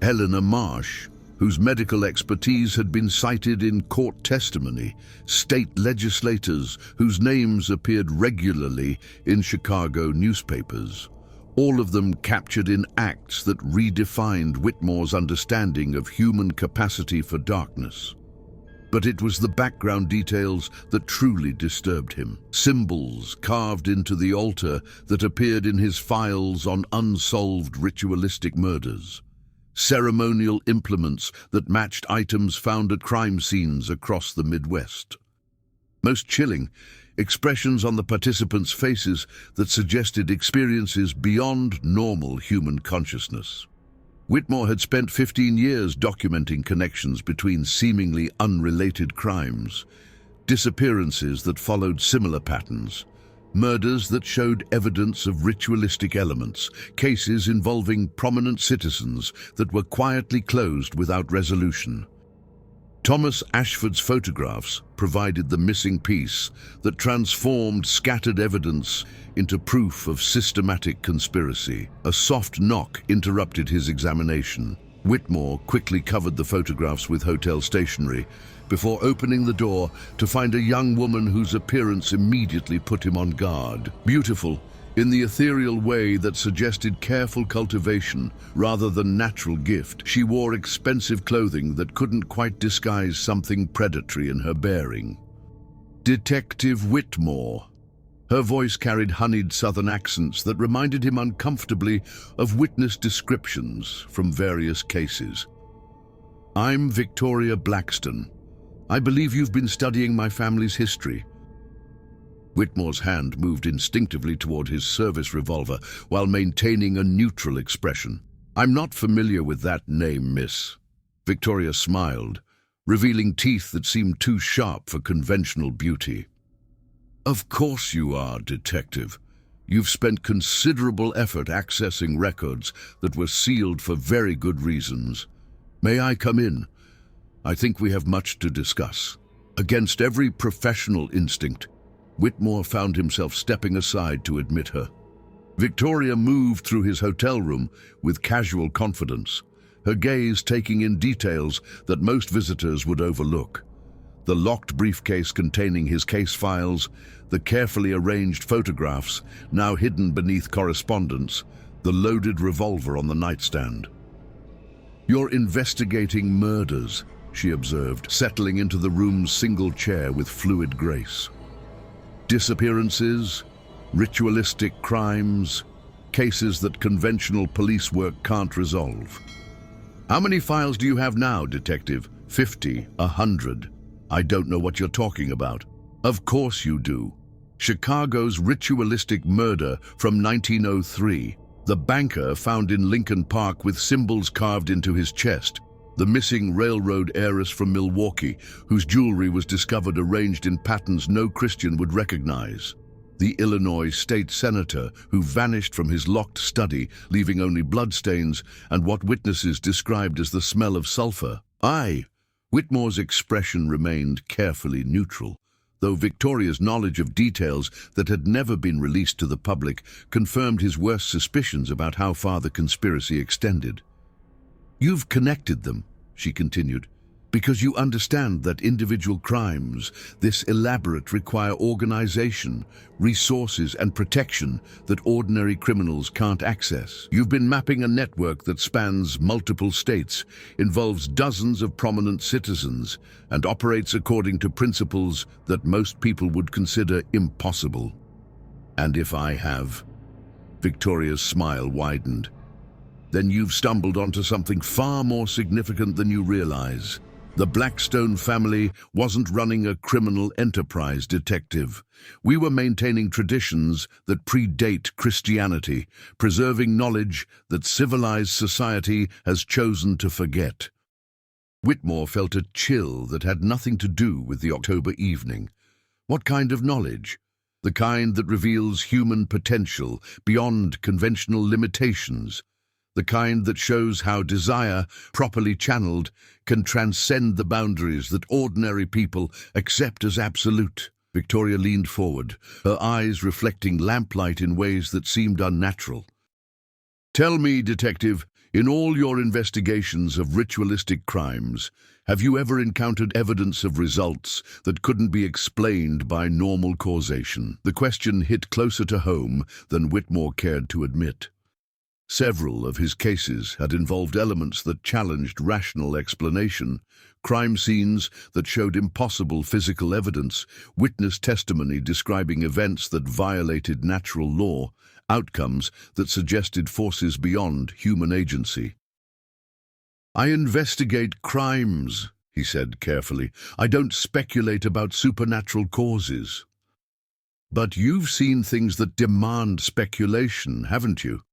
Helena Marsh, whose medical expertise had been cited in court testimony, state legislators whose names appeared regularly in Chicago newspapers, all of them captured in acts that redefined Whitmore's understanding of human capacity for darkness. But it was the background details that truly disturbed him. Symbols carved into the altar that appeared in his files on unsolved ritualistic murders. Ceremonial implements that matched items found at crime scenes across the Midwest. Most chilling, expressions on the participants' faces that suggested experiences beyond normal human consciousness. Whitmore had spent 15 years documenting connections between seemingly unrelated crimes, disappearances that followed similar patterns, murders that showed evidence of ritualistic elements, cases involving prominent citizens that were quietly closed without resolution. Thomas Ashford's photographs provided the missing piece that transformed scattered evidence into proof of systematic conspiracy. A soft knock interrupted his examination. Whitmore quickly covered the photographs with hotel stationery before opening the door to find a young woman whose appearance immediately put him on guard. Beautiful, in the ethereal way that suggested careful cultivation rather than natural gift, she wore expensive clothing that couldn't quite disguise something predatory in her bearing. Detective Whitmore. Her voice carried honeyed southern accents that reminded him uncomfortably of witness descriptions from various cases. "I'm Victoria Blackstone. I believe you've been studying my family's history." Whitmore's hand moved instinctively toward his service revolver while maintaining a neutral expression. "I'm not familiar with that name, miss." Victoria smiled, revealing teeth that seemed too sharp for conventional beauty. "Of course you are, Detective. You've spent considerable effort accessing records that were sealed for very good reasons. May I come in? I think we have much to discuss." Against every professional instinct, Whitmore found himself stepping aside to admit her. Victoria moved through his hotel room with casual confidence, her gaze taking in details that most visitors would overlook. The locked briefcase containing his case files, the carefully arranged photographs now hidden beneath correspondence, the loaded revolver on the nightstand. "You're investigating murders," she observed, settling into the room's single chair with fluid grace. "Disappearances, ritualistic crimes, cases that conventional police work can't resolve. How many files do you have now, Detective? 50, 100. I don't know what you're talking about. Of course you do. Chicago's ritualistic murder from 1903. The banker found in Lincoln Park with symbols carved into his chest. The missing railroad heiress from Milwaukee, whose jewelry was discovered arranged in patterns no Christian would recognize. The Illinois state senator who vanished from his locked study, leaving only bloodstains and what witnesses described as the smell of sulfur. Whitmore's expression remained carefully neutral, though Victoria's knowledge of details that had never been released to the public confirmed his worst suspicions about how far the conspiracy extended. "You've connected them," she continued, "because you understand that individual crimes, this elaborate, require organization, resources, and protection that ordinary criminals can't access. You've been mapping a network that spans multiple states, involves dozens of prominent citizens, and operates according to principles that most people would consider impossible." "And if I have?" Victoria's smile widened. "Then you've stumbled onto something far more significant than you realize. The Blackstone family wasn't running a criminal enterprise, detective. We were maintaining traditions that predate Christianity, preserving knowledge that civilized society has chosen to forget." Whitmore felt a chill that had nothing to do with the October evening. What kind of knowledge? The kind that reveals human potential beyond conventional limitations. The kind that shows how desire, properly channeled, can transcend the boundaries that ordinary people accept as absolute. Victoria leaned forward, her eyes reflecting lamplight in ways that seemed unnatural. "Tell me, detective, in all your investigations of ritualistic crimes, have you ever encountered evidence of results that couldn't be explained by normal causation?" The question hit closer to home than Whitmore cared to admit. Several of his cases had involved elements that challenged rational explanation, crime scenes that showed impossible physical evidence, witness testimony describing events that violated natural law, outcomes that suggested forces beyond human agency. "I investigate crimes," he said carefully. "I don't speculate about supernatural causes." "But you've seen things that demand speculation, haven't you?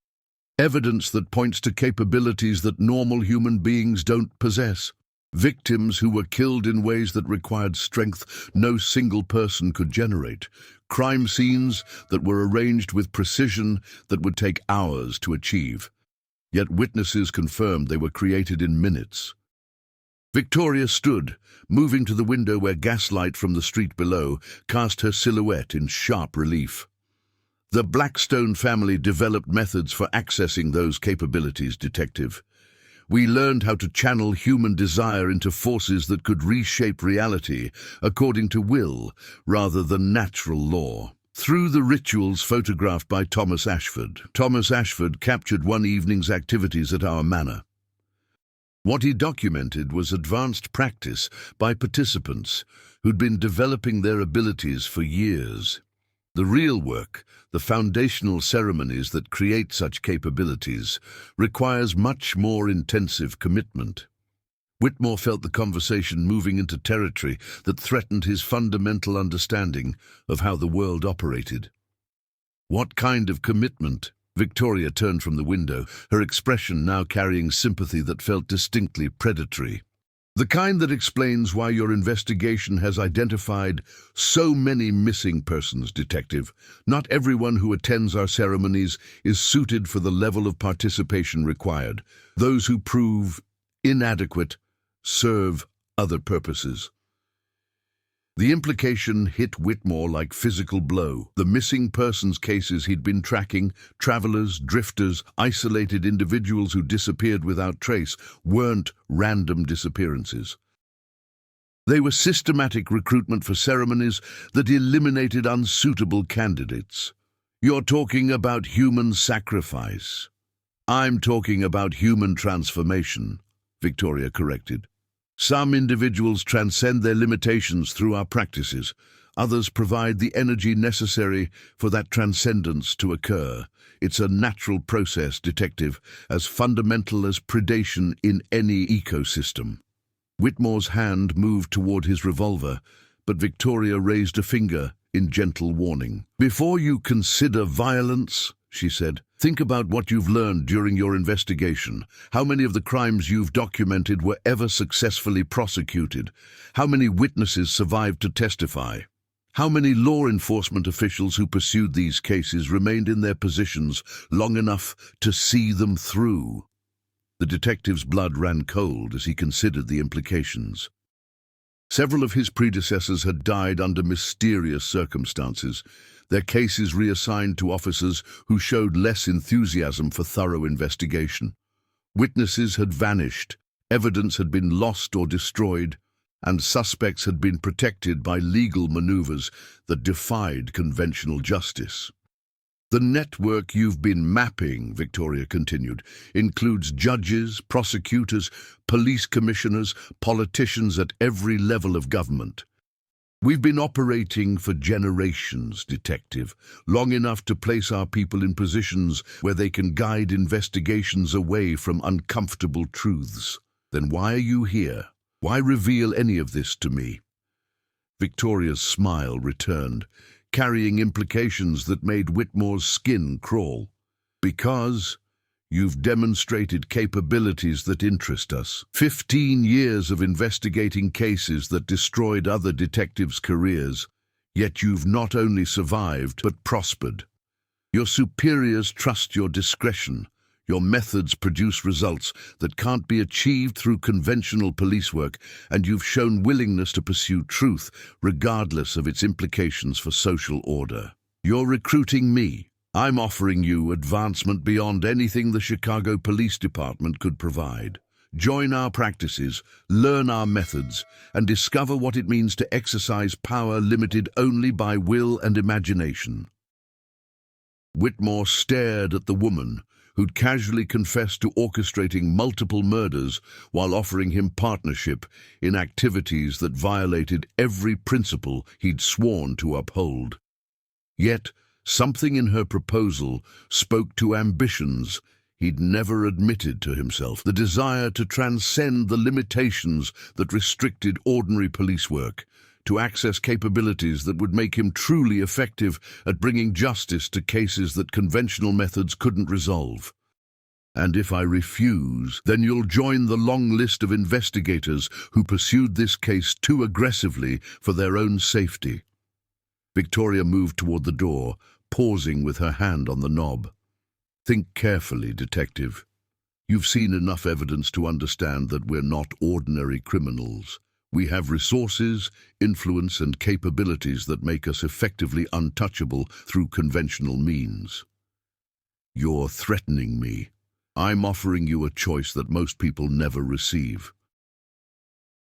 Evidence that points to capabilities that normal human beings don't possess. Victims who were killed in ways that required strength no single person could generate. Crime scenes that were arranged with precision that would take hours to achieve. Yet witnesses confirmed they were created in minutes." Victoria stood, moving to the window where gaslight from the street below cast her silhouette in sharp relief. "The Blackstone family developed methods for accessing those capabilities, detective. We learned how to channel human desire into forces that could reshape reality according to will rather than natural law. Through the rituals photographed by Thomas Ashford. Thomas Ashford captured one evening's activities at our manor. What he documented was advanced practice by participants who'd been developing their abilities for years. The real work, the foundational ceremonies that create such capabilities, requires much more intensive commitment." Whitmore felt the conversation moving into territory that threatened his fundamental understanding of how the world operated. "What kind of commitment?" Victoria turned from the window, her expression now carrying sympathy that felt distinctly predatory. "The kind that explains why your investigation has identified so many missing persons, detective. Not everyone who attends our ceremonies is suited for the level of participation required. Those who prove inadequate serve other purposes." The implication hit Whitmore like physical blow. The missing persons cases he'd been tracking, travelers, drifters, isolated individuals who disappeared without trace, weren't random disappearances. They were systematic recruitment for ceremonies that eliminated unsuitable candidates. "You're talking about human sacrifice." "I'm talking about human transformation," Victoria corrected. "Some individuals transcend their limitations through our practices. Others provide the energy necessary for that transcendence to occur. It's a natural process, detective, as fundamental as predation in any ecosystem." Whitmore's hand moved toward his revolver, but Victoria raised a finger in gentle warning. "Before you consider violence," she said, "think about what you've learned during your investigation. How many of the crimes you've documented were ever successfully prosecuted? How many witnesses survived to testify? How many law enforcement officials who pursued these cases remained in their positions long enough to see them through?" The detective's blood ran cold as he considered the implications. Several of his predecessors had died under mysterious circumstances, their cases reassigned to officers who showed less enthusiasm for thorough investigation. Witnesses had vanished, evidence had been lost or destroyed, and suspects had been protected by legal maneuvers that defied conventional justice. "The network you've been mapping," Victoria continued, "includes judges, prosecutors, police commissioners, politicians at every level of government. We've been operating for generations, Detective, long enough to place our people in positions where they can guide investigations away from uncomfortable truths. Then why are you here? Why reveal any of this to me?" Victoria's smile returned, carrying implications that made Whitmore's skin crawl. "Because you've demonstrated capabilities that interest us. 15 years of investigating cases that destroyed other detectives' careers, yet you've not only survived but prospered. Your superiors trust your discretion. Your methods produce results that can't be achieved through conventional police work, and you've shown willingness to pursue truth, regardless of its implications for social order. You're recruiting me. I'm offering you advancement beyond anything the Chicago Police Department could provide. Join our practices, learn our methods, and discover what it means to exercise power limited only by will and imagination." Whitmore stared at the woman who'd casually confessed to orchestrating multiple murders while offering him partnership in activities that violated every principle he'd sworn to uphold. Yet, something in her proposal spoke to ambitions he'd never admitted to himself, the desire to transcend the limitations that restricted ordinary police work, to access capabilities that would make him truly effective at bringing justice to cases that conventional methods couldn't resolve. "And if I refuse, then you'll join the long list of investigators who pursued this case too aggressively for their own safety." Victoria moved toward the door, pausing with her hand on the knob. "Think carefully, Detective. You've seen enough evidence to understand that we're not ordinary criminals. We have resources, influence, and capabilities that make us effectively untouchable through conventional means. You're threatening me. I'm offering you a choice that most people never receive.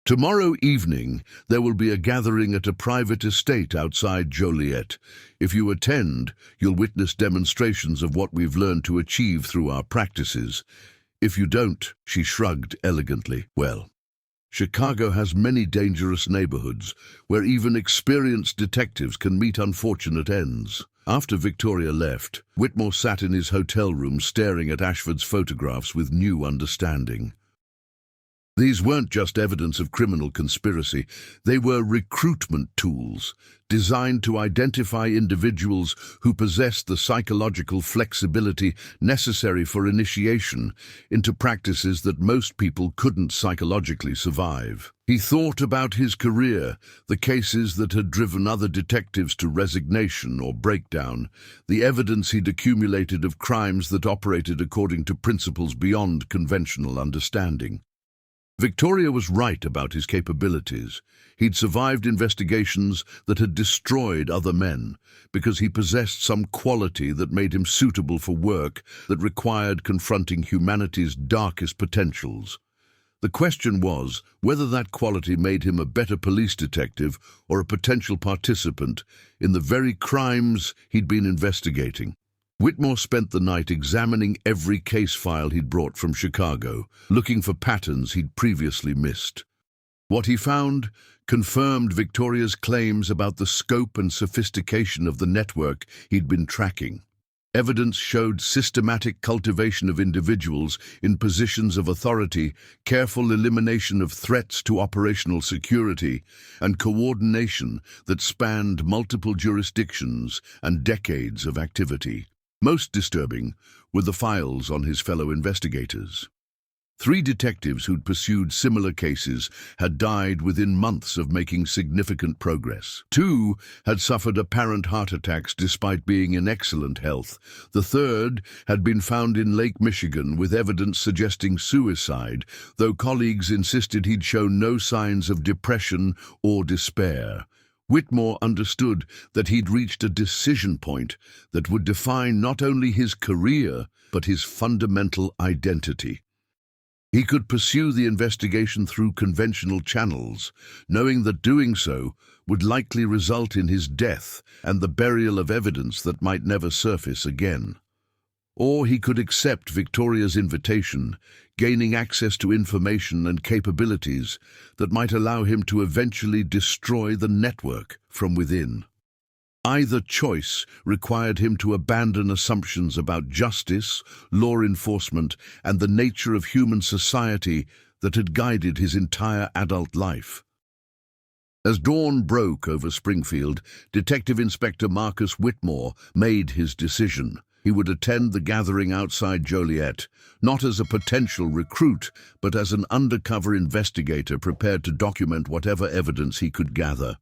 Tomorrow evening, there will be a gathering at a private estate outside Joliet. If you attend, you'll witness demonstrations of what we've learned to achieve through our practices. If you don't," she shrugged elegantly, "well, Chicago has many dangerous neighborhoods where even experienced detectives can meet unfortunate ends." After Victoria left, Whitmore sat in his hotel room staring at Ashford's photographs with new understanding. These weren't just evidence of criminal conspiracy, they were recruitment tools designed to identify individuals who possessed the psychological flexibility necessary for initiation into practices that most people couldn't psychologically survive. He thought about his career, the cases that had driven other detectives to resignation or breakdown, the evidence he'd accumulated of crimes that operated according to principles beyond conventional understanding. Victoria was right about his capabilities. He'd survived investigations that had destroyed other men because he possessed some quality that made him suitable for work that required confronting humanity's darkest potentials. The question was whether that quality made him a better police detective or a potential participant in the very crimes he'd been investigating. Whitmore spent the night examining every case file he'd brought from Chicago, looking for patterns he'd previously missed. What he found confirmed Victoria's claims about the scope and sophistication of the network he'd been tracking. Evidence showed systematic cultivation of individuals in positions of authority, careful elimination of threats to operational security, and coordination that spanned multiple jurisdictions and decades of activity. Most disturbing were the files on his fellow investigators. 3 detectives who'd pursued similar cases had died within months of making significant progress. 2 had suffered apparent heart attacks despite being in excellent health. The third had been found in Lake Michigan with evidence suggesting suicide, though colleagues insisted he'd shown no signs of depression or despair. Whitmore understood that he'd reached a decision point that would define not only his career, but his fundamental identity. He could pursue the investigation through conventional channels, knowing that doing so would likely result in his death and the burial of evidence that might never surface again. Or he could accept Victoria's invitation, gaining access to information and capabilities that might allow him to eventually destroy the network from within. Either choice required him to abandon assumptions about justice, law enforcement, and the nature of human society that had guided his entire adult life. As dawn broke over Springfield, Detective Inspector Marcus Whitmore made his decision. He would attend the gathering outside Joliet, not as a potential recruit, but as an undercover investigator prepared to document whatever evidence he could gather.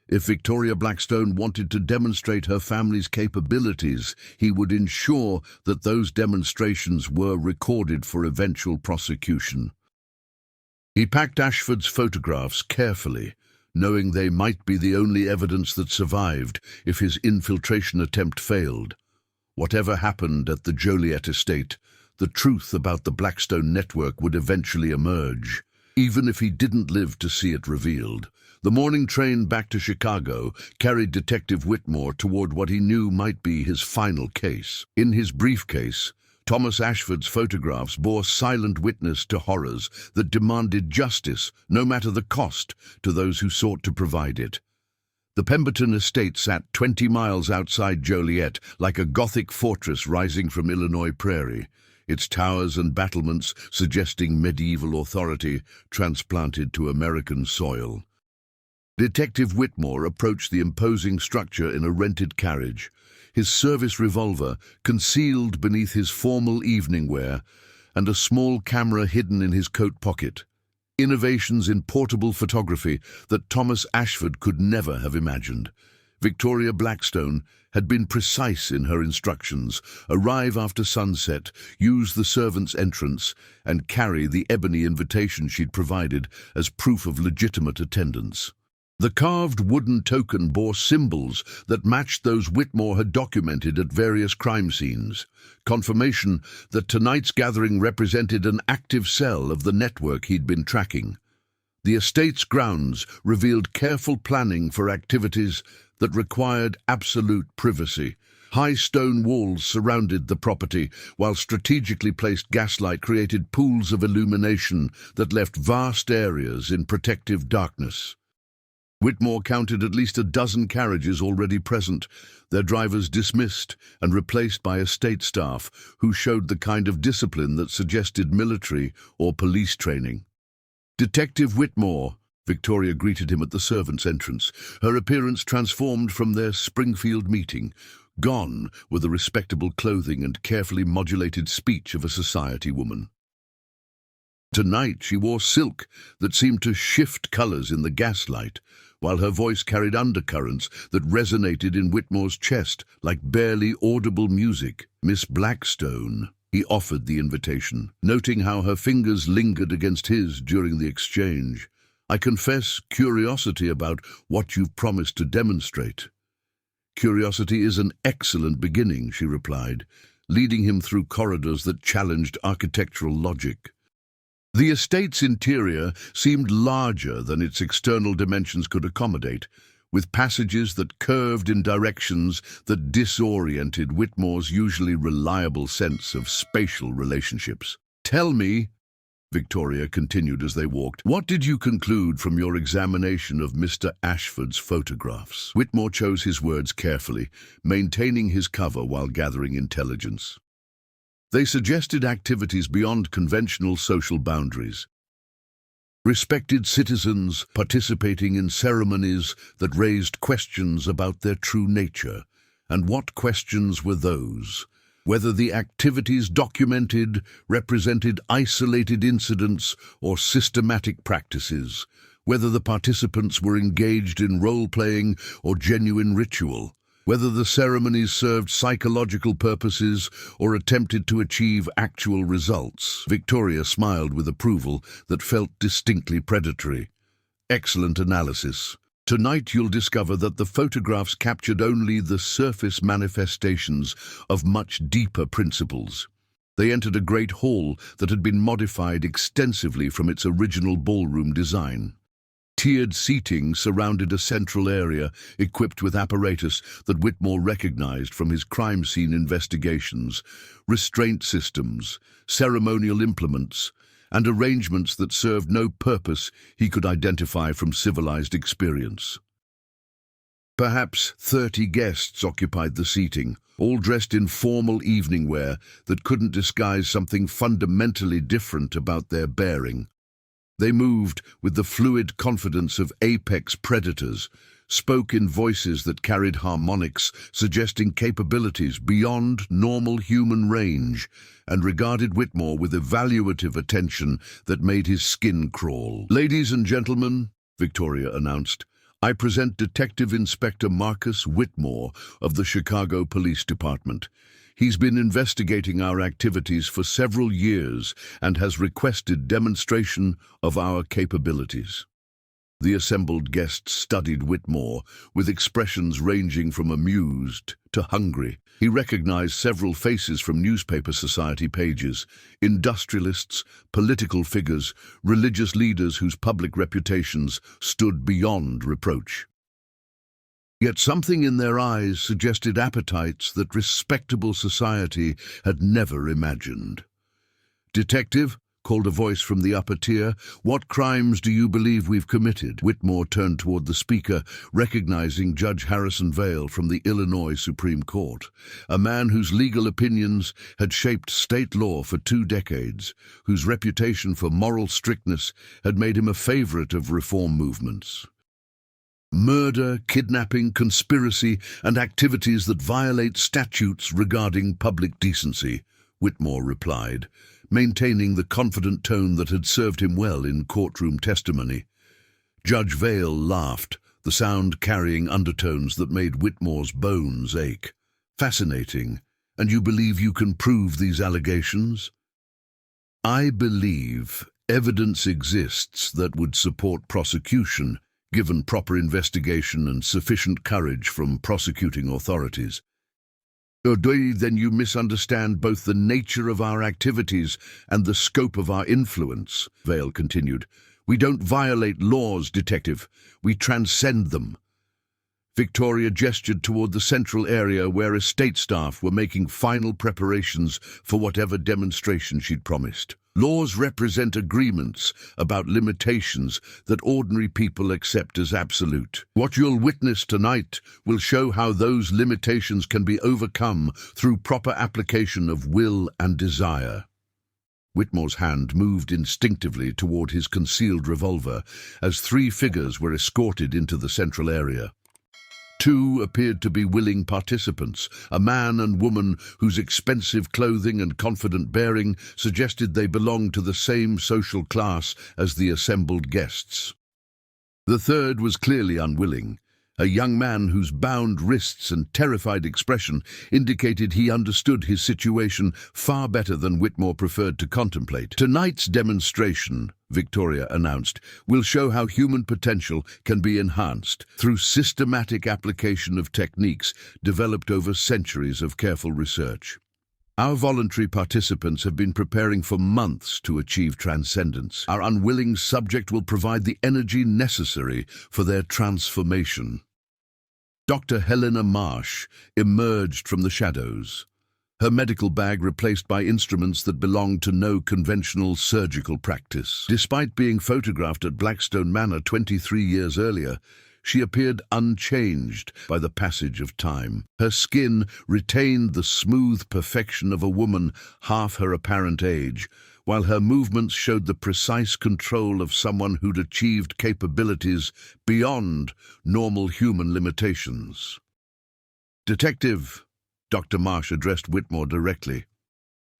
If Victoria Blackstone wanted to demonstrate her family's capabilities, he would ensure that those demonstrations were recorded for eventual prosecution. He packed Ashford's photographs carefully, knowing they might be the only evidence that survived if his infiltration attempt failed. Whatever happened at the Joliet estate, the truth about the Blackstone network would eventually emerge, even if he didn't live to see it revealed. The morning train back to Chicago carried Detective Whitmore toward what he knew might be his final case. In his briefcase, Thomas Ashford's photographs bore silent witness to horrors that demanded justice, no matter the cost, to those who sought to provide it. The Pemberton estate sat 20 miles outside Joliet, like a Gothic fortress rising from Illinois prairie, its towers and battlements suggesting medieval authority transplanted to American soil. Detective Whitmore approached the imposing structure in a rented carriage, his service revolver concealed beneath his formal evening wear and a small camera hidden in his coat pocket. Innovations in portable photography that Thomas Ashford could never have imagined. Victoria Blackstone had been precise in her instructions: arrive after sunset, use the servants' entrance, and carry the ebony invitation she'd provided as proof of legitimate attendance. The carved wooden token bore symbols that matched those Whitmore had documented at various crime scenes, confirmation that tonight's gathering represented an active cell of the network he'd been tracking. The estate's grounds revealed careful planning for activities that required absolute privacy. High stone walls surrounded the property, while strategically placed gaslight created pools of illumination that left vast areas in protective darkness. Whitmore counted at least a dozen carriages already present, their drivers dismissed and replaced by estate staff who showed the kind of discipline that suggested military or police training. "Detective Whitmore," Victoria greeted him at the servants' entrance, her appearance transformed from their Springfield meeting, gone with the respectable clothing and carefully modulated speech of a society woman. Tonight she wore silk that seemed to shift colors in the gaslight, while her voice carried undercurrents that resonated in Whitmore's chest like barely audible music. "Miss Blackstone," he offered the invitation, noting how her fingers lingered against his during the exchange. "I confess curiosity about what you've promised to demonstrate." "Curiosity is an excellent beginning," she replied, leading him through corridors that challenged architectural logic. The estate's interior seemed larger than its external dimensions could accommodate, with passages that curved in directions that disoriented Whitmore's usually reliable sense of spatial relationships. "Tell me," Victoria continued as they walked. "What did you conclude from your examination of Mr. Ashford's photographs?" Whitmore chose his words carefully, maintaining his cover while gathering intelligence. "They suggested activities beyond conventional social boundaries. Respected citizens participating in ceremonies that raised questions about their true nature. And what questions were those? Whether the activities documented represented isolated incidents or systematic practices, whether the participants were engaged in role-playing or genuine ritual, whether the ceremonies served psychological purposes or attempted to achieve actual results." Victoria smiled with approval that felt distinctly predatory. "Excellent analysis. Tonight you'll discover that the photographs captured only the surface manifestations of much deeper principles. They entered a great hall that had been modified extensively from its original ballroom design. Tiered seating surrounded a central area equipped with apparatus that Whitmore recognized from his crime scene investigations, restraint systems, ceremonial implements, and arrangements that served no purpose he could identify from civilized experience. Perhaps 30 guests occupied the seating, all dressed in formal evening wear that couldn't disguise something fundamentally different about their bearing. They moved with the fluid confidence of apex predators, spoke in voices that carried harmonics, suggesting capabilities beyond normal human range, and regarded Whitmore with evaluative attention that made his skin crawl. "Ladies and gentlemen," Victoria announced, "I present Detective Inspector Marcus Whitmore of the Chicago Police Department. He's been investigating our activities for several years and has requested demonstration of our capabilities." The assembled guests studied Whitmore, with expressions ranging from amused to hungry. He recognized several faces from newspaper society pages: industrialists, political figures, religious leaders whose public reputations stood beyond reproach. Yet something in their eyes suggested appetites that respectable society had never imagined. "Detective," called a voice from the upper tier, "what crimes do you believe we've committed?" Whitmore turned toward the speaker, recognizing Judge Harrison Vale from the Illinois Supreme Court, a man whose legal opinions had shaped state law for 2 decades, whose reputation for moral strictness had made him a favorite of reform movements. "Murder, kidnapping, conspiracy, and activities that violate statutes regarding public decency," Whitmore replied, maintaining the confident tone that had served him well in courtroom testimony. Judge Vale laughed, the sound carrying undertones that made Whitmore's bones ache. "Fascinating. And you believe you can prove these allegations?" "I believe evidence exists that would support prosecution, given proper investigation and sufficient courage from prosecuting authorities." "Then you misunderstand both the nature of our activities and the scope of our influence," Vale continued. "We don't violate laws, Detective. We transcend them." Victoria gestured toward the central area where estate staff were making final preparations for whatever demonstration she'd promised. "Laws represent agreements about limitations that ordinary people accept as absolute. What you'll witness tonight will show how those limitations can be overcome through proper application of will and desire." Whitmore's hand moved instinctively toward his concealed revolver as 3 figures were escorted into the central area. 2 appeared to be willing participants, a man and woman whose expensive clothing and confident bearing suggested they belonged to the same social class as the assembled guests. The third was clearly unwilling, a young man whose bound wrists and terrified expression indicated he understood his situation far better than Whitmore preferred to contemplate. "Tonight's demonstration," Victoria announced, "will show how human potential can be enhanced through systematic application of techniques developed over centuries of careful research. Our voluntary participants have been preparing for months to achieve transcendence. Our unwilling subject will provide the energy necessary for their transformation." Dr. Helena Marsh emerged from the shadows, her medical bag replaced by instruments that belonged to no conventional surgical practice. Despite being photographed at Blackstone Manor 23 years earlier, she appeared unchanged by the passage of time. Her skin retained the smooth perfection of a woman half her apparent age, while her movements showed the precise control of someone who'd achieved capabilities beyond normal human limitations. "Detective," Dr. Marsh addressed Whitmore directly,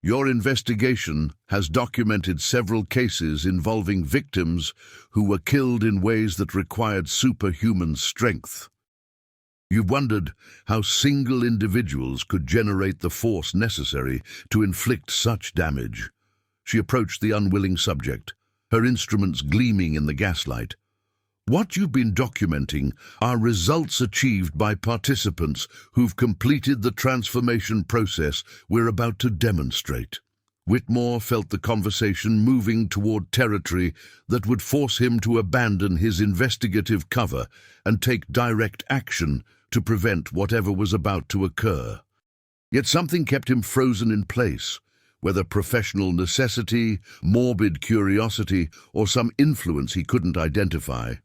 "your investigation has documented several cases involving victims who were killed in ways that required superhuman strength. You've wondered how single individuals could generate the force necessary to inflict such damage." She approached the unwilling subject, her instruments gleaming in the gaslight. "What you've been documenting are results achieved by participants who've completed the transformation process we're about to demonstrate." Whitmore felt the conversation moving toward territory that would force him to abandon his investigative cover and take direct action to prevent whatever was about to occur. Yet something kept him frozen in place, whether professional necessity, morbid curiosity, or some influence he couldn't identify.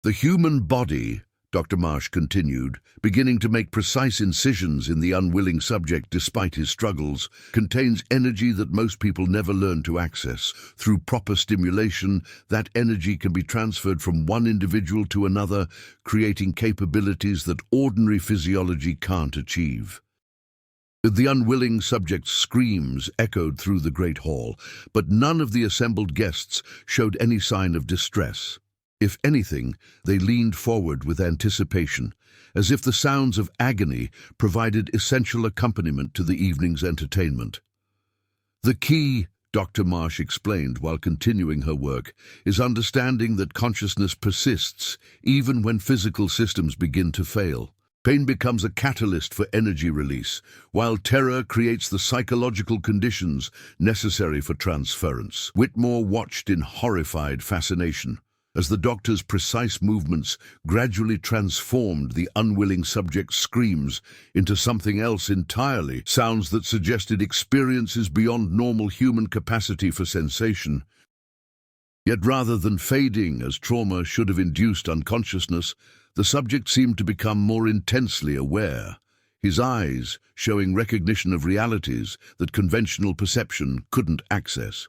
"The human body," Dr. Marsh continued, beginning to make precise incisions in the unwilling subject despite his struggles, "contains energy that most people never learn to access. Through proper stimulation, that energy can be transferred from one individual to another, creating capabilities that ordinary physiology can't achieve." The unwilling subject's screams echoed through the great hall, but none of the assembled guests showed any sign of distress. If anything, they leaned forward with anticipation, as if the sounds of agony provided essential accompaniment to the evening's entertainment. "The key," Dr. Marsh explained while continuing her work, "is understanding that consciousness persists even when physical systems begin to fail. Pain becomes a catalyst for energy release, while terror creates the psychological conditions necessary for transference." Whitmore watched in horrified fascination as the doctor's precise movements gradually transformed the unwilling subject's screams into something else entirely, sounds that suggested experiences beyond normal human capacity for sensation. Yet rather than fading as trauma should have induced unconsciousness, the subject seemed to become more intensely aware, his eyes showing recognition of realities that conventional perception couldn't access.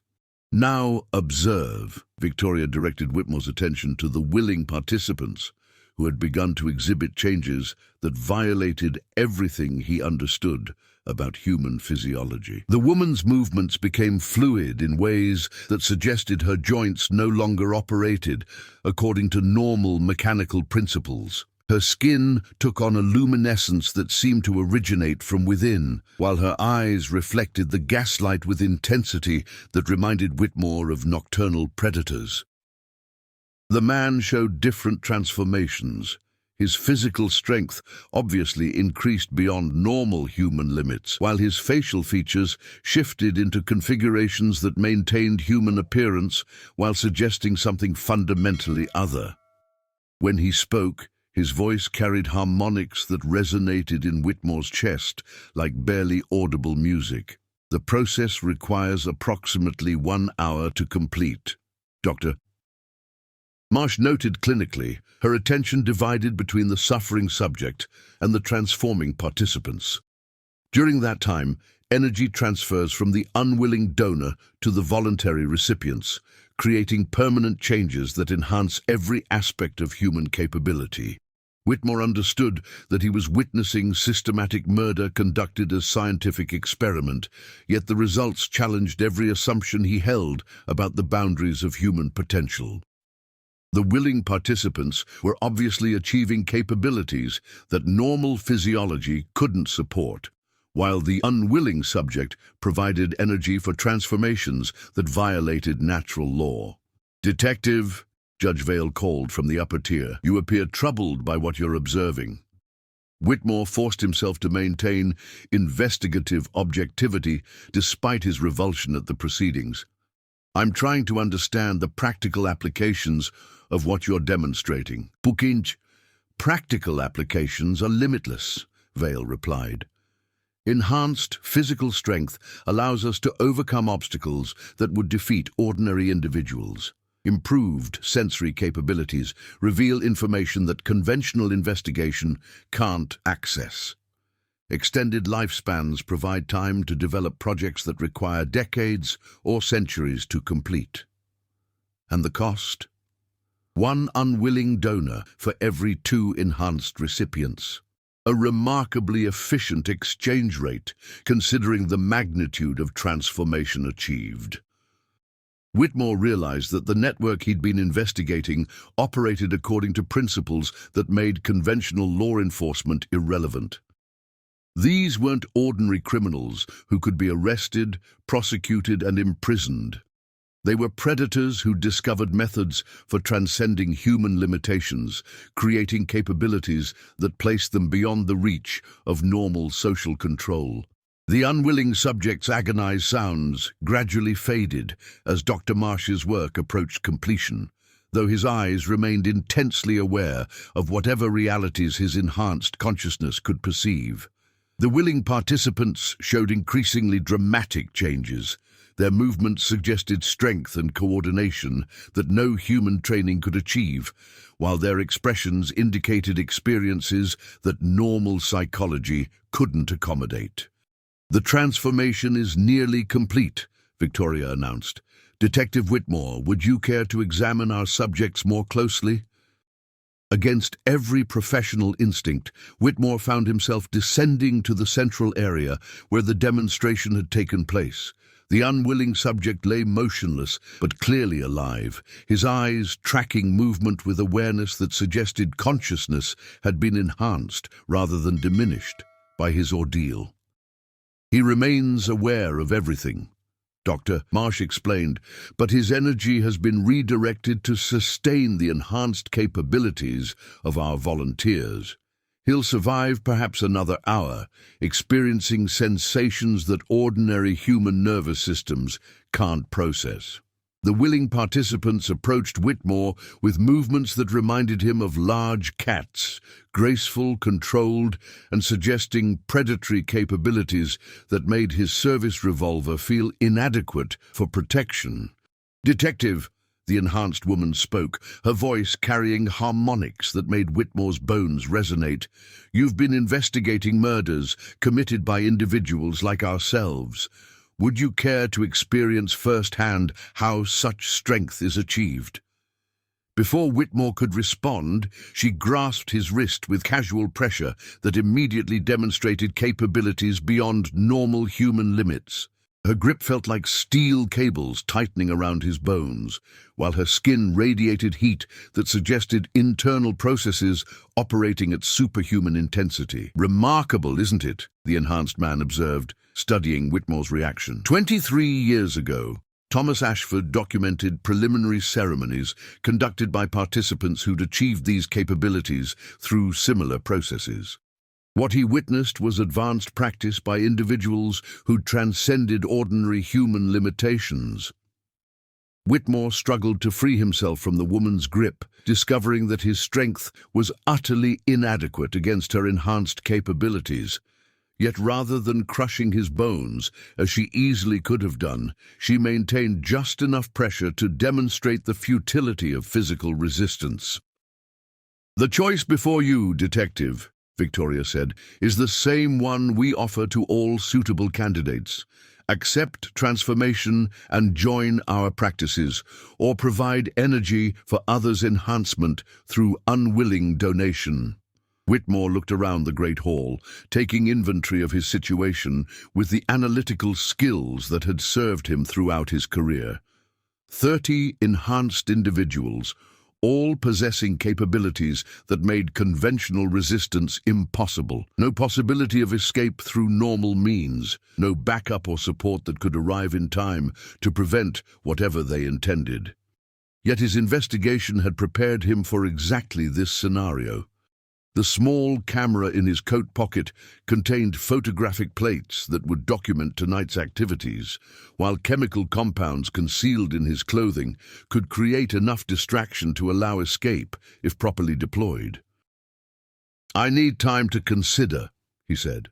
"Now observe," Victoria directed Whitmore's attention to the willing participants who had begun to exhibit changes that violated everything he understood about human physiology. The woman's movements became fluid in ways that suggested her joints no longer operated according to normal mechanical principles. Her skin took on a luminescence that seemed to originate from within, while her eyes reflected the gaslight with intensity that reminded Whitmore of nocturnal predators. The man showed different transformations. His physical strength obviously increased beyond normal human limits, while his facial features shifted into configurations that maintained human appearance while suggesting something fundamentally other. When he spoke, his voice carried harmonics that resonated in Whitmore's chest like barely audible music. "The process requires approximately 1 hour to complete, Dr. Marsh noted clinically, her attention divided between the suffering subject and the transforming participants. During that time, energy transfers from the unwilling donor to the voluntary recipients, creating permanent changes that enhance every aspect of human capability. Whitmore understood that he was witnessing systematic murder conducted as scientific experiment, yet the results challenged every assumption he held about the boundaries of human potential. The willing participants were obviously achieving capabilities that normal physiology couldn't support, while the unwilling subject provided energy for transformations that violated natural law. "Detective," Judge Vale called from the upper tier, "you appear troubled by what you're observing." Whitmore forced himself to maintain investigative objectivity despite his revulsion at the proceedings. "I'm trying to understand the practical applications of what you're demonstrating." "Practical applications are limitless," Vale replied. Enhanced physical strength allows us to overcome obstacles that would defeat ordinary individuals. Improved sensory capabilities reveal information that conventional investigation can't access. Extended lifespans provide time to develop projects that require decades or centuries to complete. And the cost? One unwilling donor for every 2 enhanced recipients. A remarkably efficient exchange rate, considering the magnitude of transformation achieved. Whitmore realized that the network he'd been investigating operated according to principles that made conventional law enforcement irrelevant. These weren't ordinary criminals who could be arrested, prosecuted, and imprisoned. They were predators who discovered methods for transcending human limitations, creating capabilities that placed them beyond the reach of normal social control. The unwilling subject's agonized sounds gradually faded as Dr. Marsh's work approached completion, though his eyes remained intensely aware of whatever realities his enhanced consciousness could perceive. The willing participants showed increasingly dramatic changes. Their movements suggested strength and coordination that no human training could achieve, while their expressions indicated experiences that normal psychology couldn't accommodate. "The transformation is nearly complete," Victoria announced. "Detective Whitmore, would you care to examine our subjects more closely?" Against every professional instinct, Whitmore found himself descending to the central area where the demonstration had taken place. The unwilling subject lay motionless, but clearly alive, his eyes tracking movement with awareness that suggested consciousness had been enhanced rather than diminished by his ordeal. "He remains aware of everything," Dr. Marsh explained, "but his energy has been redirected to sustain the enhanced capabilities of our volunteers. He'll survive perhaps another hour, experiencing sensations that ordinary human nervous systems can't process." The willing participants approached Whitmore with movements that reminded him of large cats, graceful, controlled, and suggesting predatory capabilities that made his service revolver feel inadequate for protection. "Detective," the enhanced woman spoke, her voice carrying harmonics that made Whitmore's bones resonate. "You've been investigating murders committed by individuals like ourselves. Would you care to experience firsthand how such strength is achieved?" Before Whitmore could respond, she grasped his wrist with casual pressure that immediately demonstrated capabilities beyond normal human limits. Her grip felt like steel cables tightening around his bones, while her skin radiated heat that suggested internal processes operating at superhuman intensity. "Remarkable, isn't it?" the enhanced man observed, studying Whitmore's reaction. 23 years ago, Thomas Ashford documented preliminary ceremonies conducted by participants who'd achieved these capabilities through similar processes. What he witnessed was advanced practice by individuals who'd transcended ordinary human limitations. Whitmore struggled to free himself from the woman's grip, discovering that his strength was utterly inadequate against her enhanced capabilities. Yet rather than crushing his bones, as she easily could have done, she maintained just enough pressure to demonstrate the futility of physical resistance. "The choice before you, Detective," Victoria said, "is the same one we offer to all suitable candidates. Accept transformation and join our practices, or provide energy for others' enhancement through unwilling donation." Whitmore looked around the great hall, taking inventory of his situation with the analytical skills that had served him throughout his career. 30 enhanced individuals, all possessing capabilities that made conventional resistance impossible. No possibility of escape through normal means, no backup or support that could arrive in time to prevent whatever they intended. Yet his investigation had prepared him for exactly this scenario. The small camera in his coat pocket contained photographic plates that would document tonight's activities, while chemical compounds concealed in his clothing could create enough distraction to allow escape if properly deployed. "I need time to consider," he said.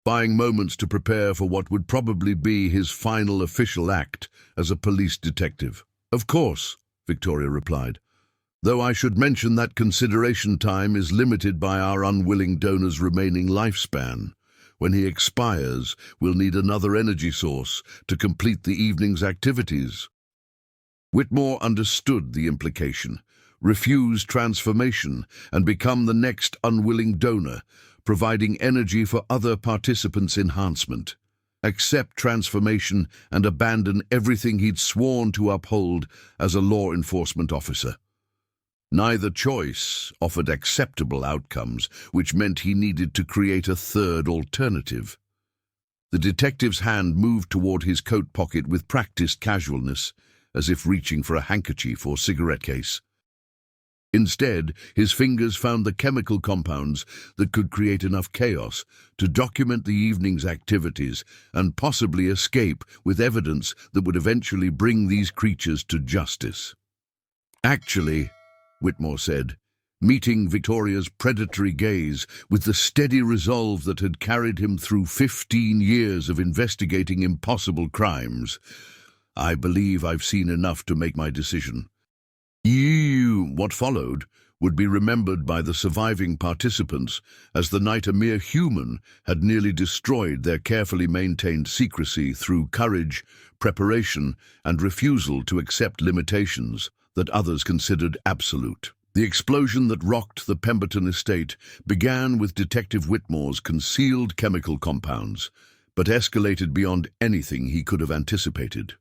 buying moments to prepare for what would probably be his final official act as a police detective. "Of course," Victoria replied, "though I should mention that consideration time is limited by our unwilling donor's remaining lifespan. When he expires, we'll need another energy source to complete the evening's activities." Whitmore understood the implication. Refuse transformation and become the next unwilling donor, providing energy for other participants' enhancement. Accept transformation and abandon everything he'd sworn to uphold as a law enforcement officer. Neither choice offered acceptable outcomes, which meant he needed to create a third alternative. The detective's hand moved toward his coat pocket with practiced casualness, as if reaching for a handkerchief or cigarette case. Instead, his fingers found the chemical compounds that could create enough chaos to document the evening's activities and possibly escape with evidence that would eventually bring these creatures to justice. "Actually," Whitmore said, meeting Victoria's predatory gaze with the steady resolve that had carried him through 15 years of investigating impossible crimes, "I believe I've seen enough to make my decision." What followed would be remembered by the surviving participants as the night a mere human had nearly destroyed their carefully maintained secrecy through courage, preparation, and refusal to accept limitations that others considered absolute. The explosion that rocked the Pemberton estate began with Detective Whitmore's concealed chemical compounds, but escalated beyond anything he could have anticipated.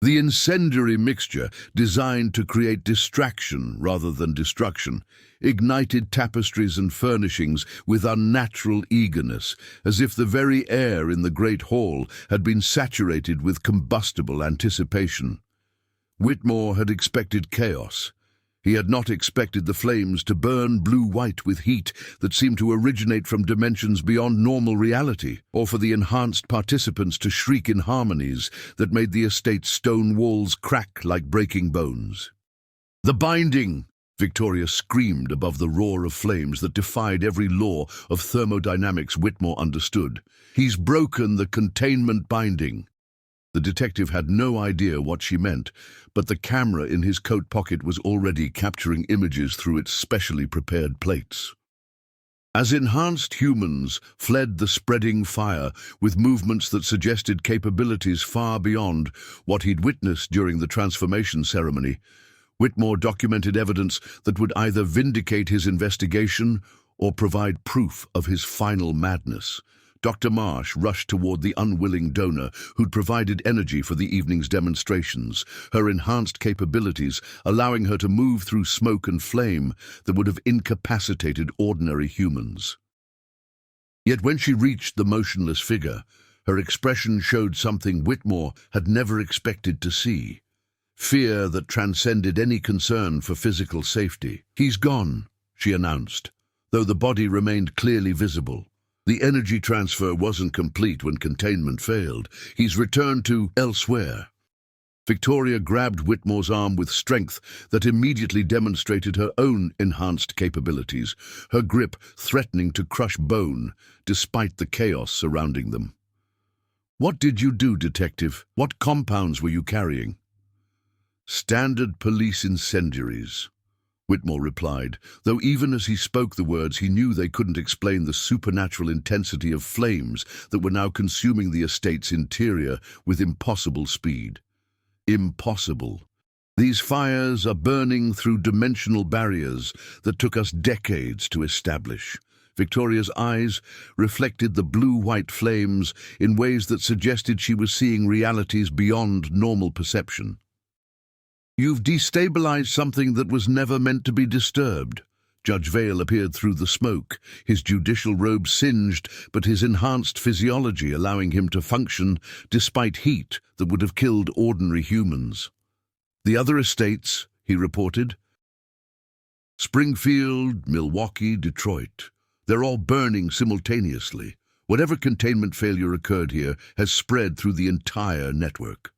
The incendiary mixture, designed to create distraction rather than destruction, ignited tapestries and furnishings with unnatural eagerness, as if the very air in the great hall had been saturated with combustible anticipation. Whitmore had expected chaos. He had not expected the flames to burn blue-white with heat that seemed to originate from dimensions beyond normal reality, or for the enhanced participants to shriek in harmonies that made the estate's stone walls crack like breaking bones. "The binding!" Victoria screamed above the roar of flames that defied every law of thermodynamics Whitmore understood. "He's broken the containment binding." The detective had no idea what she meant, but the camera in his coat pocket was already capturing images through its specially prepared plates. As enhanced humans fled the spreading fire with movements that suggested capabilities far beyond what he'd witnessed during the transformation ceremony, Whitmore documented evidence that would either vindicate his investigation or provide proof of his final madness. Dr. Marsh rushed toward the unwilling donor who'd provided energy for the evening's demonstrations, her enhanced capabilities allowing her to move through smoke and flame that would have incapacitated ordinary humans. Yet when she reached the motionless figure, her expression showed something Whitmore had never expected to see: fear that transcended any concern for physical safety. "He's gone," she announced, though the body remained clearly visible. "The energy transfer wasn't complete when containment failed. He's returned to elsewhere." Victoria grabbed Whitmore's arm with strength that immediately demonstrated her own enhanced capabilities, her grip threatening to crush bone despite the chaos surrounding them. "What did you do, Detective? What compounds were you carrying?" "Standard police incendiaries," Whitmore replied, though even as he spoke the words he knew they couldn't explain the supernatural intensity of flames that were now consuming the estate's interior with impossible speed. Impossible. These fires are burning through dimensional barriers that took us decades to establish. Victoria's eyes reflected the blue-white flames in ways that suggested she was seeing realities beyond normal perception. "You've destabilized something that was never meant to be disturbed." Judge Vale appeared through the smoke, his judicial robe singed, but his enhanced physiology allowing him to function despite heat that would have killed ordinary humans. "The other estates," he reported. "Springfield, Milwaukee, Detroit. They're all burning simultaneously. Whatever containment failure occurred here has spread through the entire network."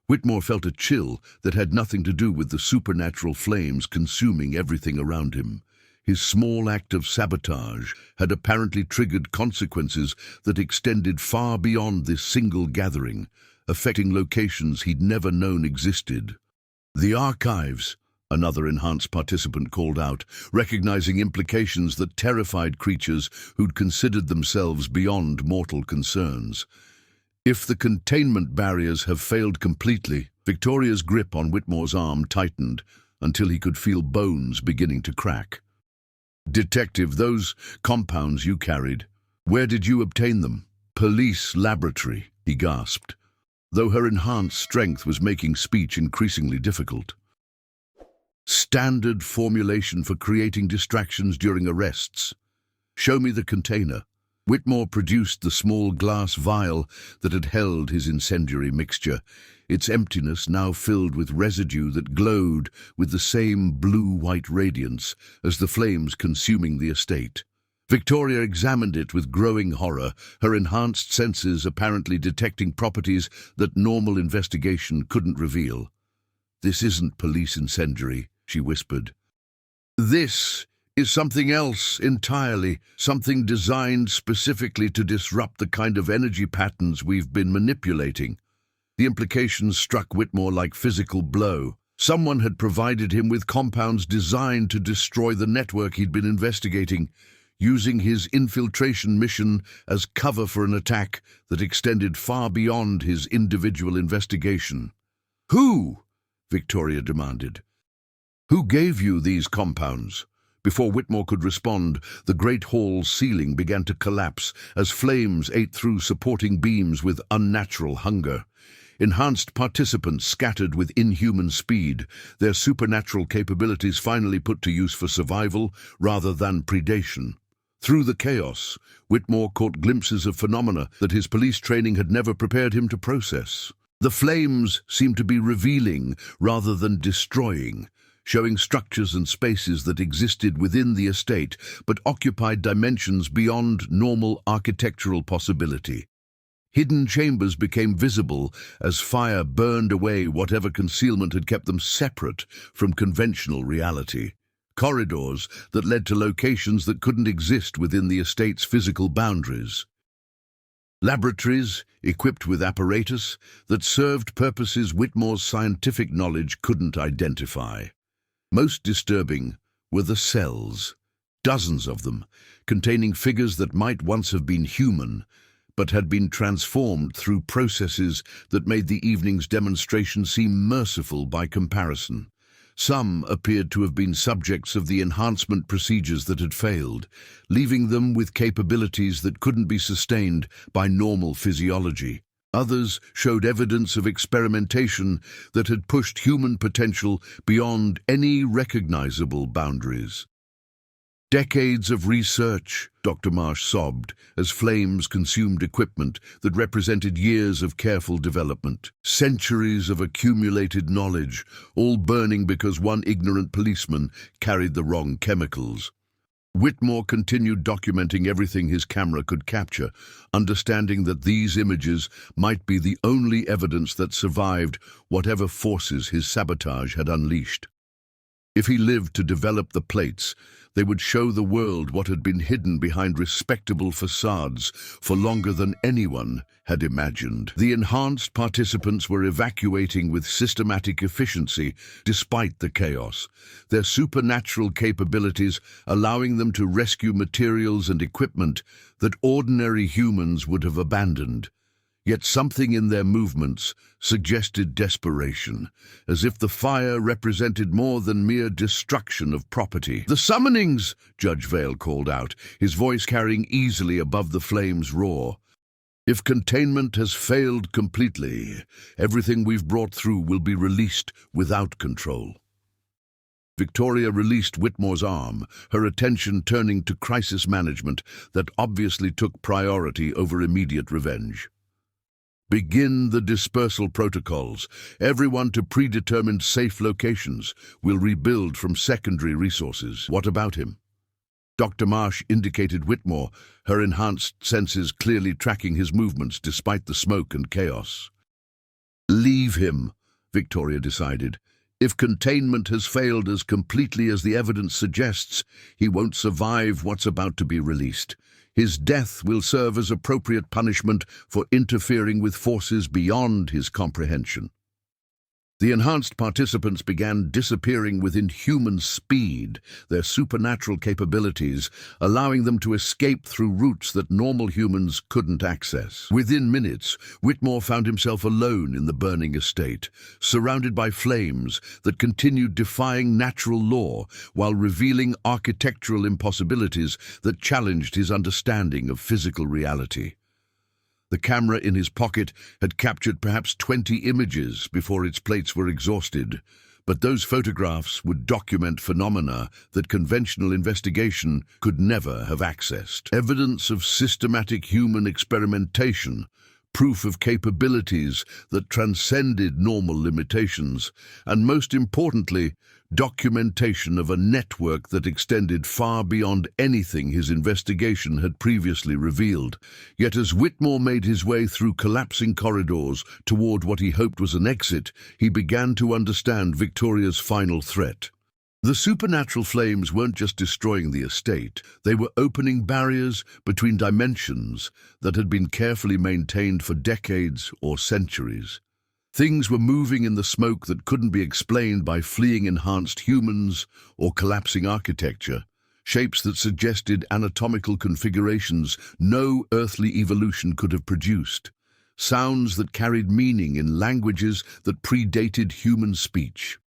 Whitmore felt a chill that had nothing to do with the supernatural flames consuming everything around him. His small act of sabotage had apparently triggered consequences that extended far beyond this single gathering, affecting locations he'd never known existed. The archives, another enhanced participant called out, recognizing implications that terrified creatures who'd considered themselves beyond mortal concerns. If the containment barriers have failed completely, Victoria's grip on Whitmore's arm tightened until he could feel bones beginning to crack. "Detective, those compounds you carried, where did you obtain them?" "Police laboratory," he gasped, though her enhanced strength was making speech increasingly difficult. "Standard formulation for creating distractions during arrests. Show me the container." Whitmore produced the small glass vial that had held his incendiary mixture, its emptiness now filled with residue that glowed with the same blue-white radiance as the flames consuming the estate. Victoria examined it with growing horror, her enhanced senses apparently detecting properties that normal investigation couldn't reveal. "This isn't police incendiary," she whispered. "This is something else entirely, something designed specifically to disrupt the kind of energy patterns we've been manipulating." The implications struck Whitmore like physical blow. Someone had provided him with compounds designed to destroy the network he'd been investigating, using his infiltration mission as cover for an attack that extended far beyond his individual investigation. "Who?" Victoria demanded. "Who gave you these compounds?" Before Whitmore could respond, the great hall's ceiling began to collapse as flames ate through supporting beams with unnatural hunger. Enhanced participants scattered with inhuman speed, their supernatural capabilities finally put to use for survival rather than predation. Through the chaos, Whitmore caught glimpses of phenomena that his police training had never prepared him to process. The flames seemed to be revealing rather than destroying, showing structures and spaces that existed within the estate but occupied dimensions beyond normal architectural possibility. Hidden chambers became visible as fire burned away whatever concealment had kept them separate from conventional reality. Corridors that led to locations that couldn't exist within the estate's physical boundaries. Laboratories equipped with apparatus that served purposes Whitmore's scientific knowledge couldn't identify. Most disturbing were the cells, dozens of them, containing figures that might once have been human, but had been transformed through processes that made the evening's demonstration seem merciful by comparison. Some appeared to have been subjects of the enhancement procedures that had failed, leaving them with capabilities that couldn't be sustained by normal physiology. Others showed evidence of experimentation that had pushed human potential beyond any recognizable boundaries. "Decades of research," Dr. Marsh sobbed, as flames consumed equipment that represented years of careful development. "Centuries of accumulated knowledge, all burning because one ignorant policeman carried the wrong chemicals." Whitmore continued documenting everything his camera could capture, understanding that these images might be the only evidence that survived whatever forces his sabotage had unleashed. If he lived to develop the plates, they would show the world what had been hidden behind respectable facades for longer than anyone had imagined. The enhanced participants were evacuating with systematic efficiency despite the chaos, their supernatural capabilities allowing them to rescue materials and equipment that ordinary humans would have abandoned. Yet something in their movements suggested desperation, as if the fire represented more than mere destruction of property. "The summonings!" Judge Vale called out, his voice carrying easily above the flames' roar. "If containment has failed completely, everything we've brought through will be released without control." Victoria released Whitmore's arm, her attention turning to crisis management that obviously took priority over immediate revenge. "Begin the dispersal protocols. Everyone to predetermined safe locations. We'll rebuild from secondary resources." "What about him?" Dr. Marsh indicated Whitmore, her enhanced senses clearly tracking his movements despite the smoke and chaos. "Leave him," Victoria decided. If containment has failed as completely as the evidence suggests, he won't survive what's about to be released. His death will serve as appropriate punishment for interfering with forces beyond his comprehension. The enhanced participants began disappearing with inhuman speed, their supernatural capabilities allowing them to escape through routes that normal humans couldn't access. Within minutes, Whitmore found himself alone in the burning estate, surrounded by flames that continued defying natural law while revealing architectural impossibilities that challenged his understanding of physical reality. The camera in his pocket had captured perhaps 20 images before its plates were exhausted, but those photographs would document phenomena that conventional investigation could never have accessed. Evidence of systematic human experimentation, proof of capabilities that transcended normal limitations, and most importantly, documentation of a network that extended far beyond anything his investigation had previously revealed. Yet as Whitmore made his way through collapsing corridors toward what he hoped was an exit, he began to understand Victoria's final threat. The supernatural flames weren't just destroying the estate, they were opening barriers between dimensions that had been carefully maintained for decades or centuries. Things were moving in the smoke that couldn't be explained by fleeing enhanced humans or collapsing architecture, shapes that suggested anatomical configurations no earthly evolution could have produced, sounds that carried meaning in languages that predated human speech.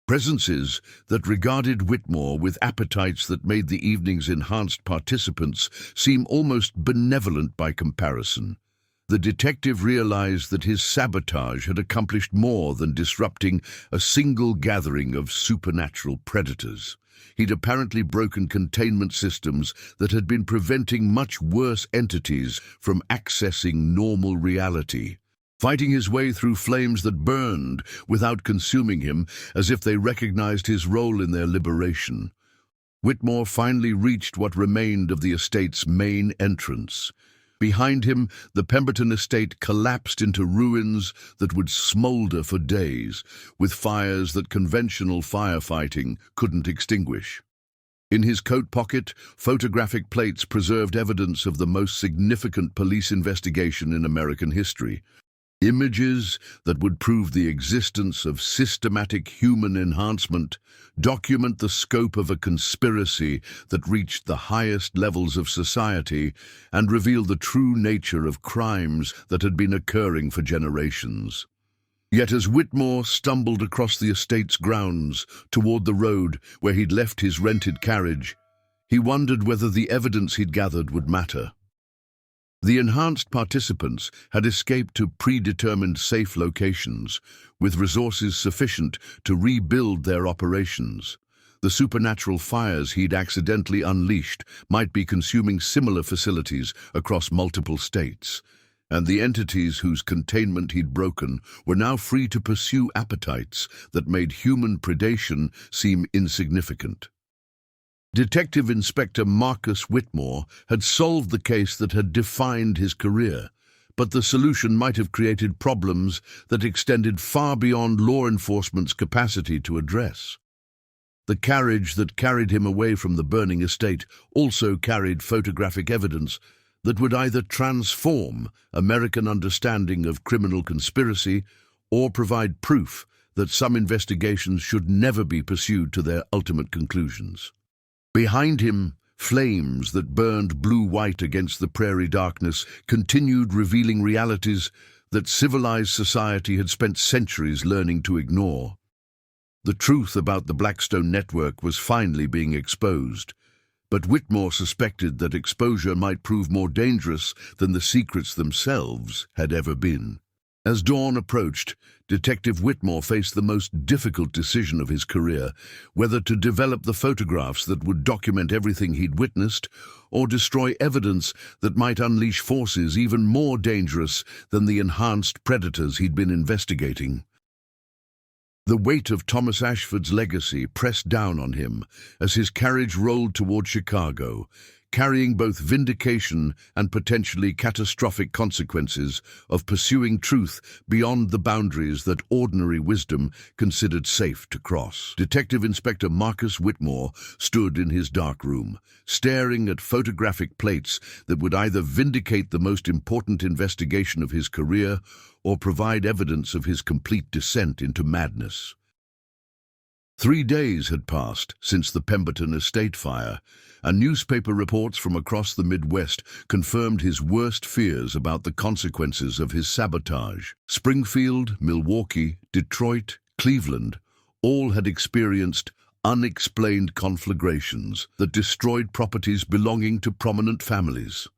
Presences that regarded Whitmore with appetites that made the evening's enhanced participants seem almost benevolent by comparison. The detective realized that his sabotage had accomplished more than disrupting a single gathering of supernatural predators. He'd apparently broken containment systems that had been preventing much worse entities from accessing normal reality. Fighting his way through flames that burned without consuming him, as if they recognized his role in their liberation, Whitmore finally reached what remained of the estate's main entrance. Behind him, the Pemberton estate collapsed into ruins that would smolder for days, with fires that conventional firefighting couldn't extinguish. In his coat pocket, photographic plates preserved evidence of the most significant police investigation in American history. Images that would prove the existence of systematic human enhancement, document the scope of a conspiracy that reached the highest levels of society, and reveal the true nature of crimes that had been occurring for generations. Yet as Whitmore stumbled across the estate's grounds toward the road where he'd left his rented carriage, he wondered whether the evidence he'd gathered would matter. The enhanced participants had escaped to predetermined safe locations, with resources sufficient to rebuild their operations. The supernatural fires he'd accidentally unleashed might be consuming similar facilities across multiple states, and the entities whose containment he'd broken were now free to pursue appetites that made human predation seem insignificant. Detective Inspector Marcus Whitmore had solved the case that had defined his career, but the solution might have created problems that extended far beyond law enforcement's capacity to address. The carriage that carried him away from the burning estate also carried photographic evidence that would either transform American understanding of criminal conspiracy or provide proof that some investigations should never be pursued to their ultimate conclusions. Behind him, flames that burned blue-white against the prairie darkness continued revealing realities that civilized society had spent centuries learning to ignore. The truth about the Blackstone network was finally being exposed, but Whitmore suspected that exposure might prove more dangerous than the secrets themselves had ever been. As dawn approached, Detective Whitmore faced the most difficult decision of his career, whether to develop the photographs that would document everything he'd witnessed, or destroy evidence that might unleash forces even more dangerous than the enhanced predators he'd been investigating. The weight of Thomas Ashford's legacy pressed down on him as his carriage rolled toward Chicago, carrying both vindication and potentially catastrophic consequences of pursuing truth beyond the boundaries that ordinary wisdom considered safe to cross. Detective Inspector Marcus Whitmore stood in his dark room, staring at photographic plates that would either vindicate the most important investigation of his career or provide evidence of his complete descent into madness. 3 days had passed since the Pemberton estate fire, and newspaper reports from across the Midwest confirmed his worst fears about the consequences of his sabotage. Springfield, Milwaukee, Detroit, Cleveland all had experienced unexplained conflagrations that destroyed properties belonging to prominent families.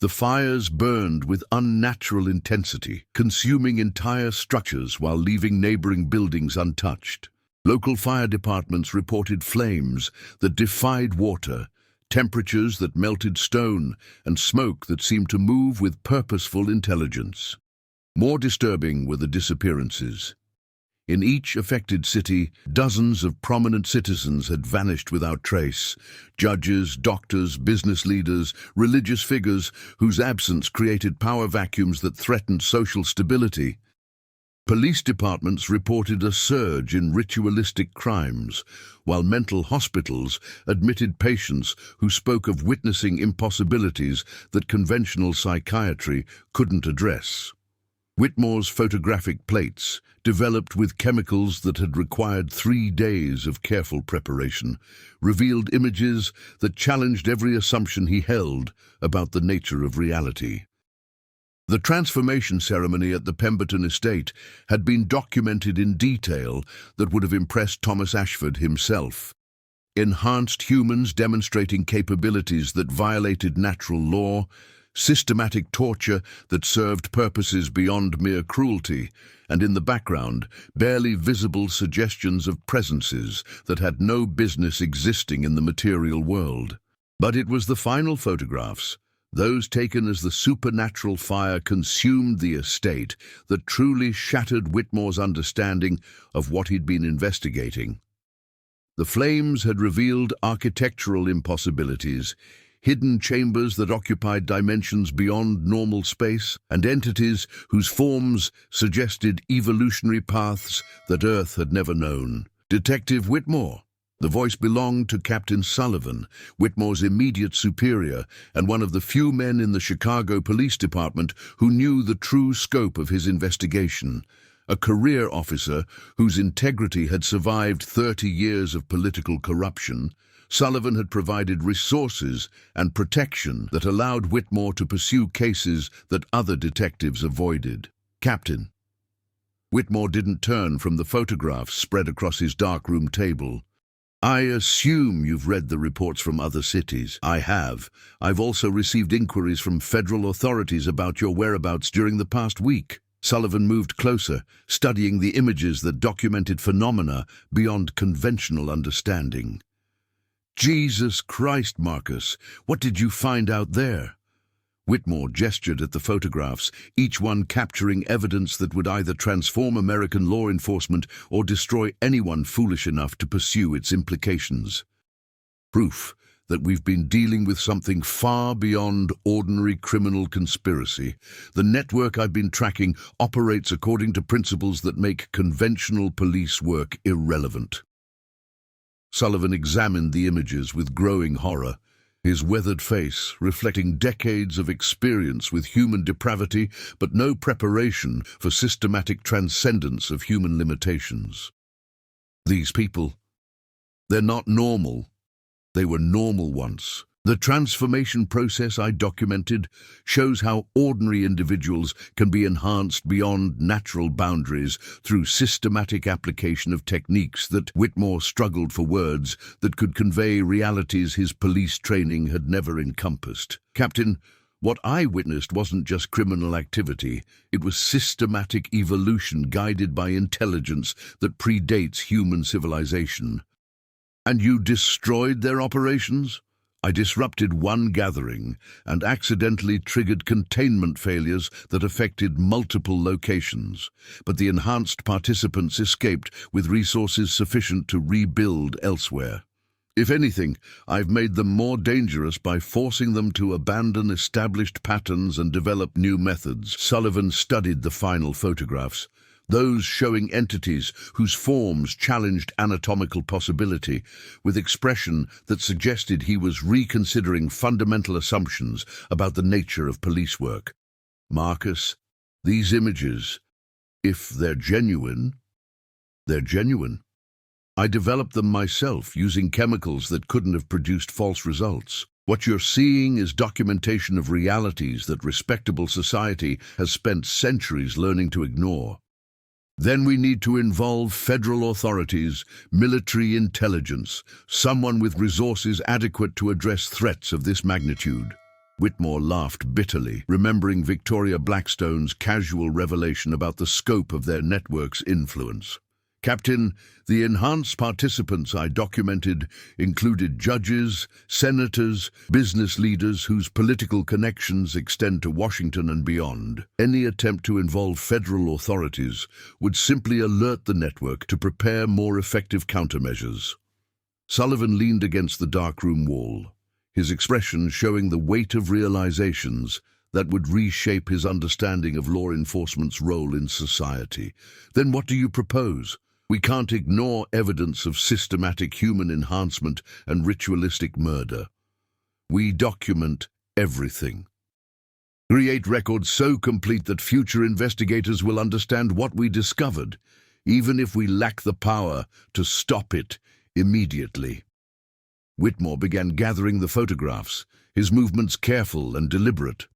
The fires burned with unnatural intensity, consuming entire structures while leaving neighboring buildings untouched. Local fire departments reported flames that defied water, temperatures that melted stone, and smoke that seemed to move with purposeful intelligence. More disturbing were the disappearances. In each affected city, dozens of prominent citizens had vanished without trace. Judges, doctors, business leaders, religious figures whose absence created power vacuums that threatened social stability. Police departments reported a surge in ritualistic crimes, while mental hospitals admitted patients who spoke of witnessing impossibilities that conventional psychiatry couldn't address. Whitmore's photographic plates, developed with chemicals that had required 3 days of careful preparation, revealed images that challenged every assumption he held about the nature of reality. The transformation ceremony at the Pemberton estate had been documented in detail that would have impressed Thomas Ashford himself. Enhanced humans demonstrating capabilities that violated natural law, systematic torture that served purposes beyond mere cruelty, and in the background, barely visible suggestions of presences that had no business existing in the material world. But it was the final photographs, those taken as the supernatural fire consumed the estate, that truly shattered Whitmore's understanding of what he'd been investigating. The flames had revealed architectural impossibilities, hidden chambers that occupied dimensions beyond normal space, and entities whose forms suggested evolutionary paths that Earth had never known. Detective Whitmore. The voice belonged to Captain Sullivan, Whitmore's immediate superior, and one of the few men in the Chicago Police Department who knew the true scope of his investigation. A career officer whose integrity had survived 30 years of political corruption, Sullivan had provided resources and protection that allowed Whitmore to pursue cases that other detectives avoided. Captain. Whitmore didn't turn from the photographs spread across his dark-room table. I assume you've read the reports from other cities. I have. I've also received inquiries from federal authorities about your whereabouts during the past week. Sullivan moved closer, studying the images that documented phenomena beyond conventional understanding. Jesus Christ, Marcus, what did you find out there? Whitmore gestured at the photographs, each one capturing evidence that would either transform American law enforcement or destroy anyone foolish enough to pursue its implications. Proof that we've been dealing with something far beyond ordinary criminal conspiracy. The network I've been tracking operates according to principles that make conventional police work irrelevant. Sullivan examined the images with growing horror, his weathered face reflecting decades of experience with human depravity but no preparation for systematic transcendence of human limitations. These people, they're not normal. They were normal once. The transformation process I documented shows how ordinary individuals can be enhanced beyond natural boundaries through systematic application of techniques that Whitmore struggled for words that could convey realities his police training had never encompassed. Captain, what I witnessed wasn't just criminal activity, it was systematic evolution guided by intelligence that predates human civilization. And you destroyed their operations? I disrupted one gathering and accidentally triggered containment failures that affected multiple locations, but the enhanced participants escaped with resources sufficient to rebuild elsewhere. If anything, I've made them more dangerous by forcing them to abandon established patterns and develop new methods. Sullivan studied the final photographs, those showing entities whose forms challenged anatomical possibility, with expression that suggested he was reconsidering fundamental assumptions about the nature of police work. Marcus, these images, if they're genuine, they're genuine. I developed them myself using chemicals that couldn't have produced false results. What you're seeing is documentation of realities that respectable society has spent centuries learning to ignore. Then we need to involve federal authorities, military intelligence, someone with resources adequate to address threats of this magnitude. Whitmore laughed bitterly, remembering Victoria Blackstone's casual revelation about the scope of their network's influence. Captain, the enhanced participants I documented included judges, senators, business leaders whose political connections extend to Washington and beyond. Any attempt to involve federal authorities would simply alert the network to prepare more effective countermeasures. Sullivan leaned against the darkroom wall, his expression showing the weight of realizations that would reshape his understanding of law enforcement's role in society. Then what do you propose? We can't ignore evidence of systematic human enhancement and ritualistic murder. We document everything. Create records so complete that future investigators will understand what we discovered, even if we lack the power to stop it immediately. Whitmore began gathering the photographs, his movements careful and deliberate.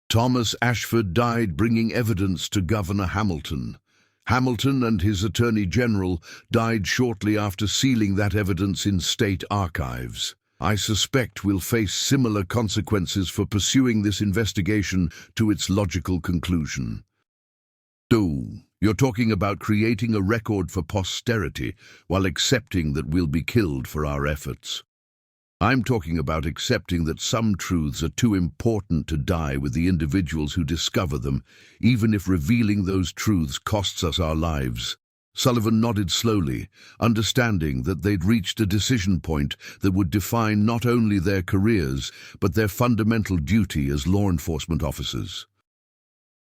Thomas Ashford died bringing evidence to Governor Hamilton. Hamilton and his Attorney General died shortly after sealing that evidence in state archives. I suspect we'll face similar consequences for pursuing this investigation to its logical conclusion. So, you're talking about creating a record for posterity while accepting that we'll be killed for our efforts. I'm talking about accepting that some truths are too important to die with the individuals who discover them, even if revealing those truths costs us our lives. Sullivan nodded slowly, understanding that they'd reached a decision point that would define not only their careers, but their fundamental duty as law enforcement officers.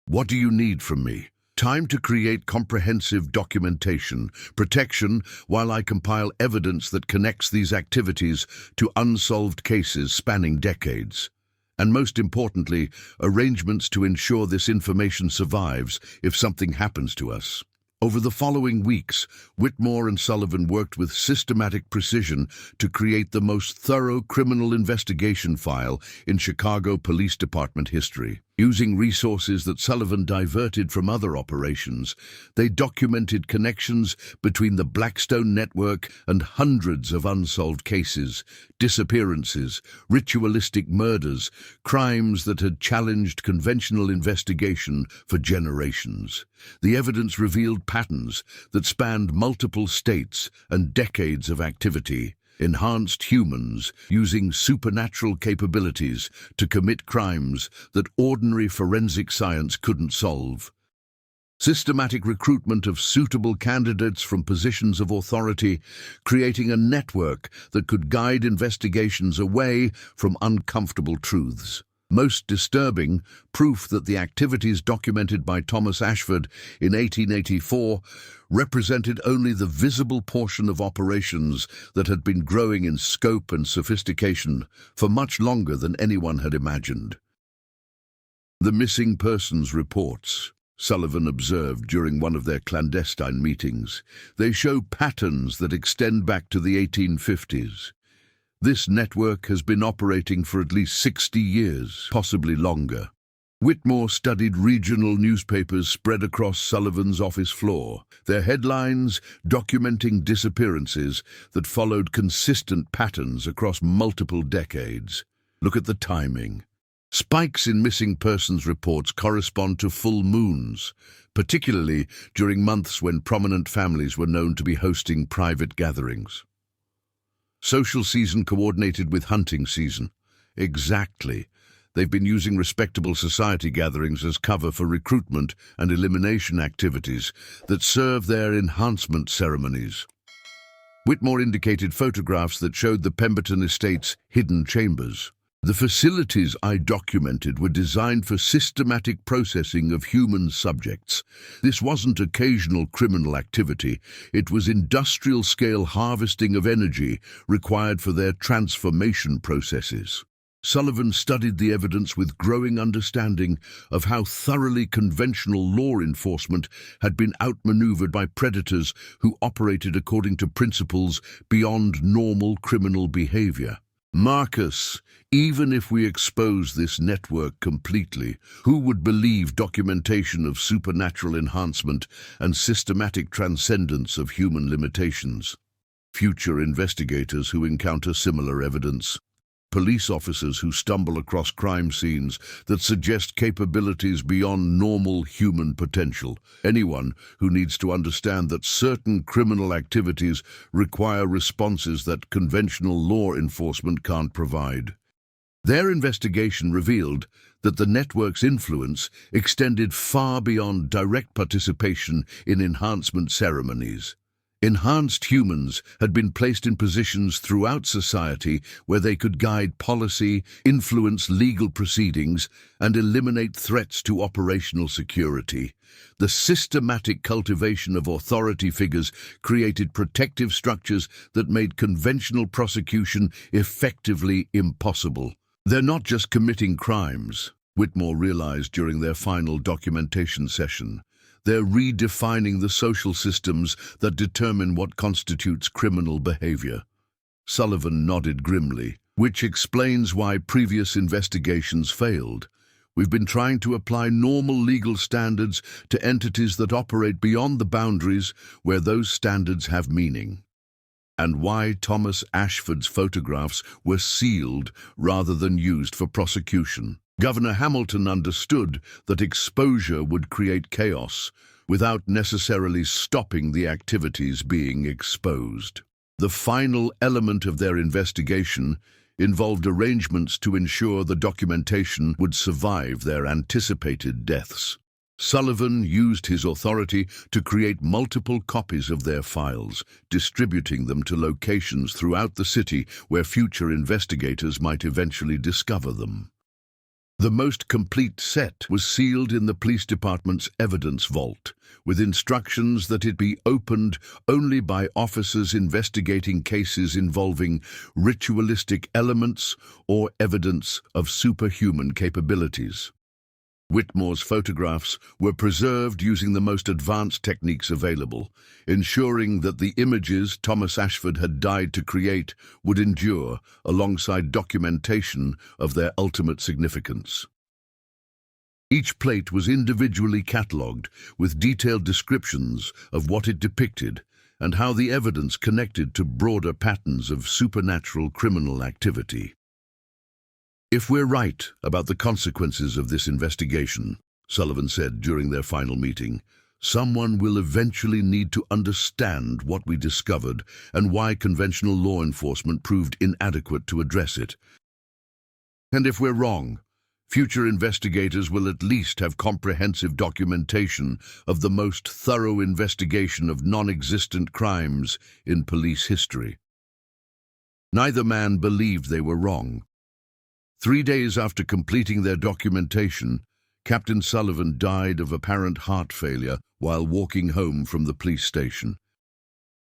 What do you need from me? Time to create comprehensive documentation, protection while I compile evidence that connects these activities to unsolved cases spanning decades. And most importantly, arrangements to ensure this information survives if something happens to us. Over the following weeks, Whitmore and Sullivan worked with systematic precision to create the most thorough criminal investigation file in Chicago Police Department history. Using resources that Sullivan diverted from other operations, they documented connections between the Blackstone network and hundreds of unsolved cases, disappearances, ritualistic murders, crimes that had challenged conventional investigation for generations. The evidence revealed patterns that spanned multiple states and decades of activity. Enhanced humans using supernatural capabilities to commit crimes that ordinary forensic science couldn't solve. Systematic recruitment of suitable candidates from positions of authority, creating a network that could guide investigations away from uncomfortable truths. Most disturbing, proof that the activities documented by Thomas Ashford in 1884 represented only the visible portion of operations that had been growing in scope and sophistication for much longer than anyone had imagined. The missing persons reports, Sullivan observed during one of their clandestine meetings, they show patterns that extend back to the 1850s. This network has been operating for at least 60 years, possibly longer. Whitmore studied regional newspapers spread across Sullivan's office floor, their headlines documenting disappearances that followed consistent patterns across multiple decades. Look at the timing. Spikes in missing persons reports correspond to full moons, particularly during months when prominent families were known to be hosting private gatherings. Social season coordinated with hunting season. Exactly. They've been using respectable society gatherings as cover for recruitment and elimination activities that serve their enhancement ceremonies. Whitmore indicated photographs that showed the Pemberton estate's hidden chambers. The facilities I documented were designed for systematic processing of human subjects. This wasn't occasional criminal activity, it was industrial-scale harvesting of energy required for their transformation processes. Sullivan studied the evidence with growing understanding of how thoroughly conventional law enforcement had been outmaneuvered by predators who operated according to principles beyond normal criminal behavior. Marcus, even if we expose this network completely, who would believe documentation of supernatural enhancement and systematic transcendence of human limitations? Future investigators who encounter similar evidence, police officers who stumble across crime scenes that suggest capabilities beyond normal human potential, anyone who needs to understand that certain criminal activities require responses that conventional law enforcement can't provide. Their investigation revealed that the network's influence extended far beyond direct participation in enhancement ceremonies. Enhanced humans had been placed in positions throughout society where they could guide policy, influence legal proceedings, and eliminate threats to operational security. The systematic cultivation of authority figures created protective structures that made conventional prosecution effectively impossible. They're not just committing crimes, Whitmore realized during their final documentation session. They're redefining the social systems that determine what constitutes criminal behavior. Sullivan nodded grimly, which explains why previous investigations failed. We've been trying to apply normal legal standards to entities that operate beyond the boundaries where those standards have meaning. And why Thomas Ashford's photographs were sealed rather than used for prosecution. Governor Hamilton understood that exposure would create chaos without necessarily stopping the activities being exposed. The final element of their investigation involved arrangements to ensure the documentation would survive their anticipated deaths. Sullivan used his authority to create multiple copies of their files, distributing them to locations throughout the city where future investigators might eventually discover them. The most complete set was sealed in the police department's evidence vault, with instructions that it be opened only by officers investigating cases involving ritualistic elements or evidence of superhuman capabilities. Whitmore's photographs were preserved using the most advanced techniques available, ensuring that the images Thomas Ashford had died to create would endure alongside documentation of their ultimate significance. Each plate was individually catalogued with detailed descriptions of what it depicted and how the evidence connected to broader patterns of supernatural criminal activity. If we're right about the consequences of this investigation, Sullivan said during their final meeting, someone will eventually need to understand what we discovered and why conventional law enforcement proved inadequate to address it. And if we're wrong, future investigators will at least have comprehensive documentation of the most thorough investigation of non-existent crimes in police history. Neither man believed they were wrong. 3 days after completing their documentation, Captain Sullivan died of apparent heart failure while walking home from the police station.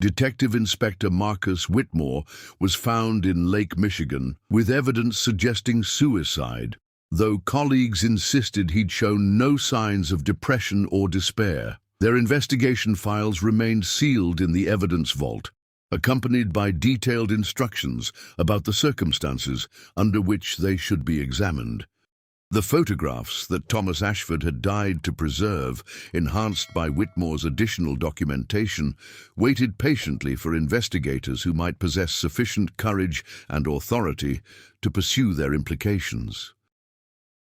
Detective Inspector Marcus Whitmore was found in Lake Michigan with evidence suggesting suicide, though colleagues insisted he'd shown no signs of depression or despair. Their investigation files remained sealed in the evidence vault, accompanied by detailed instructions about the circumstances under which they should be examined. The photographs that Thomas Ashford had died to preserve, enhanced by Whitmore's additional documentation, waited patiently for investigators who might possess sufficient courage and authority to pursue their implications.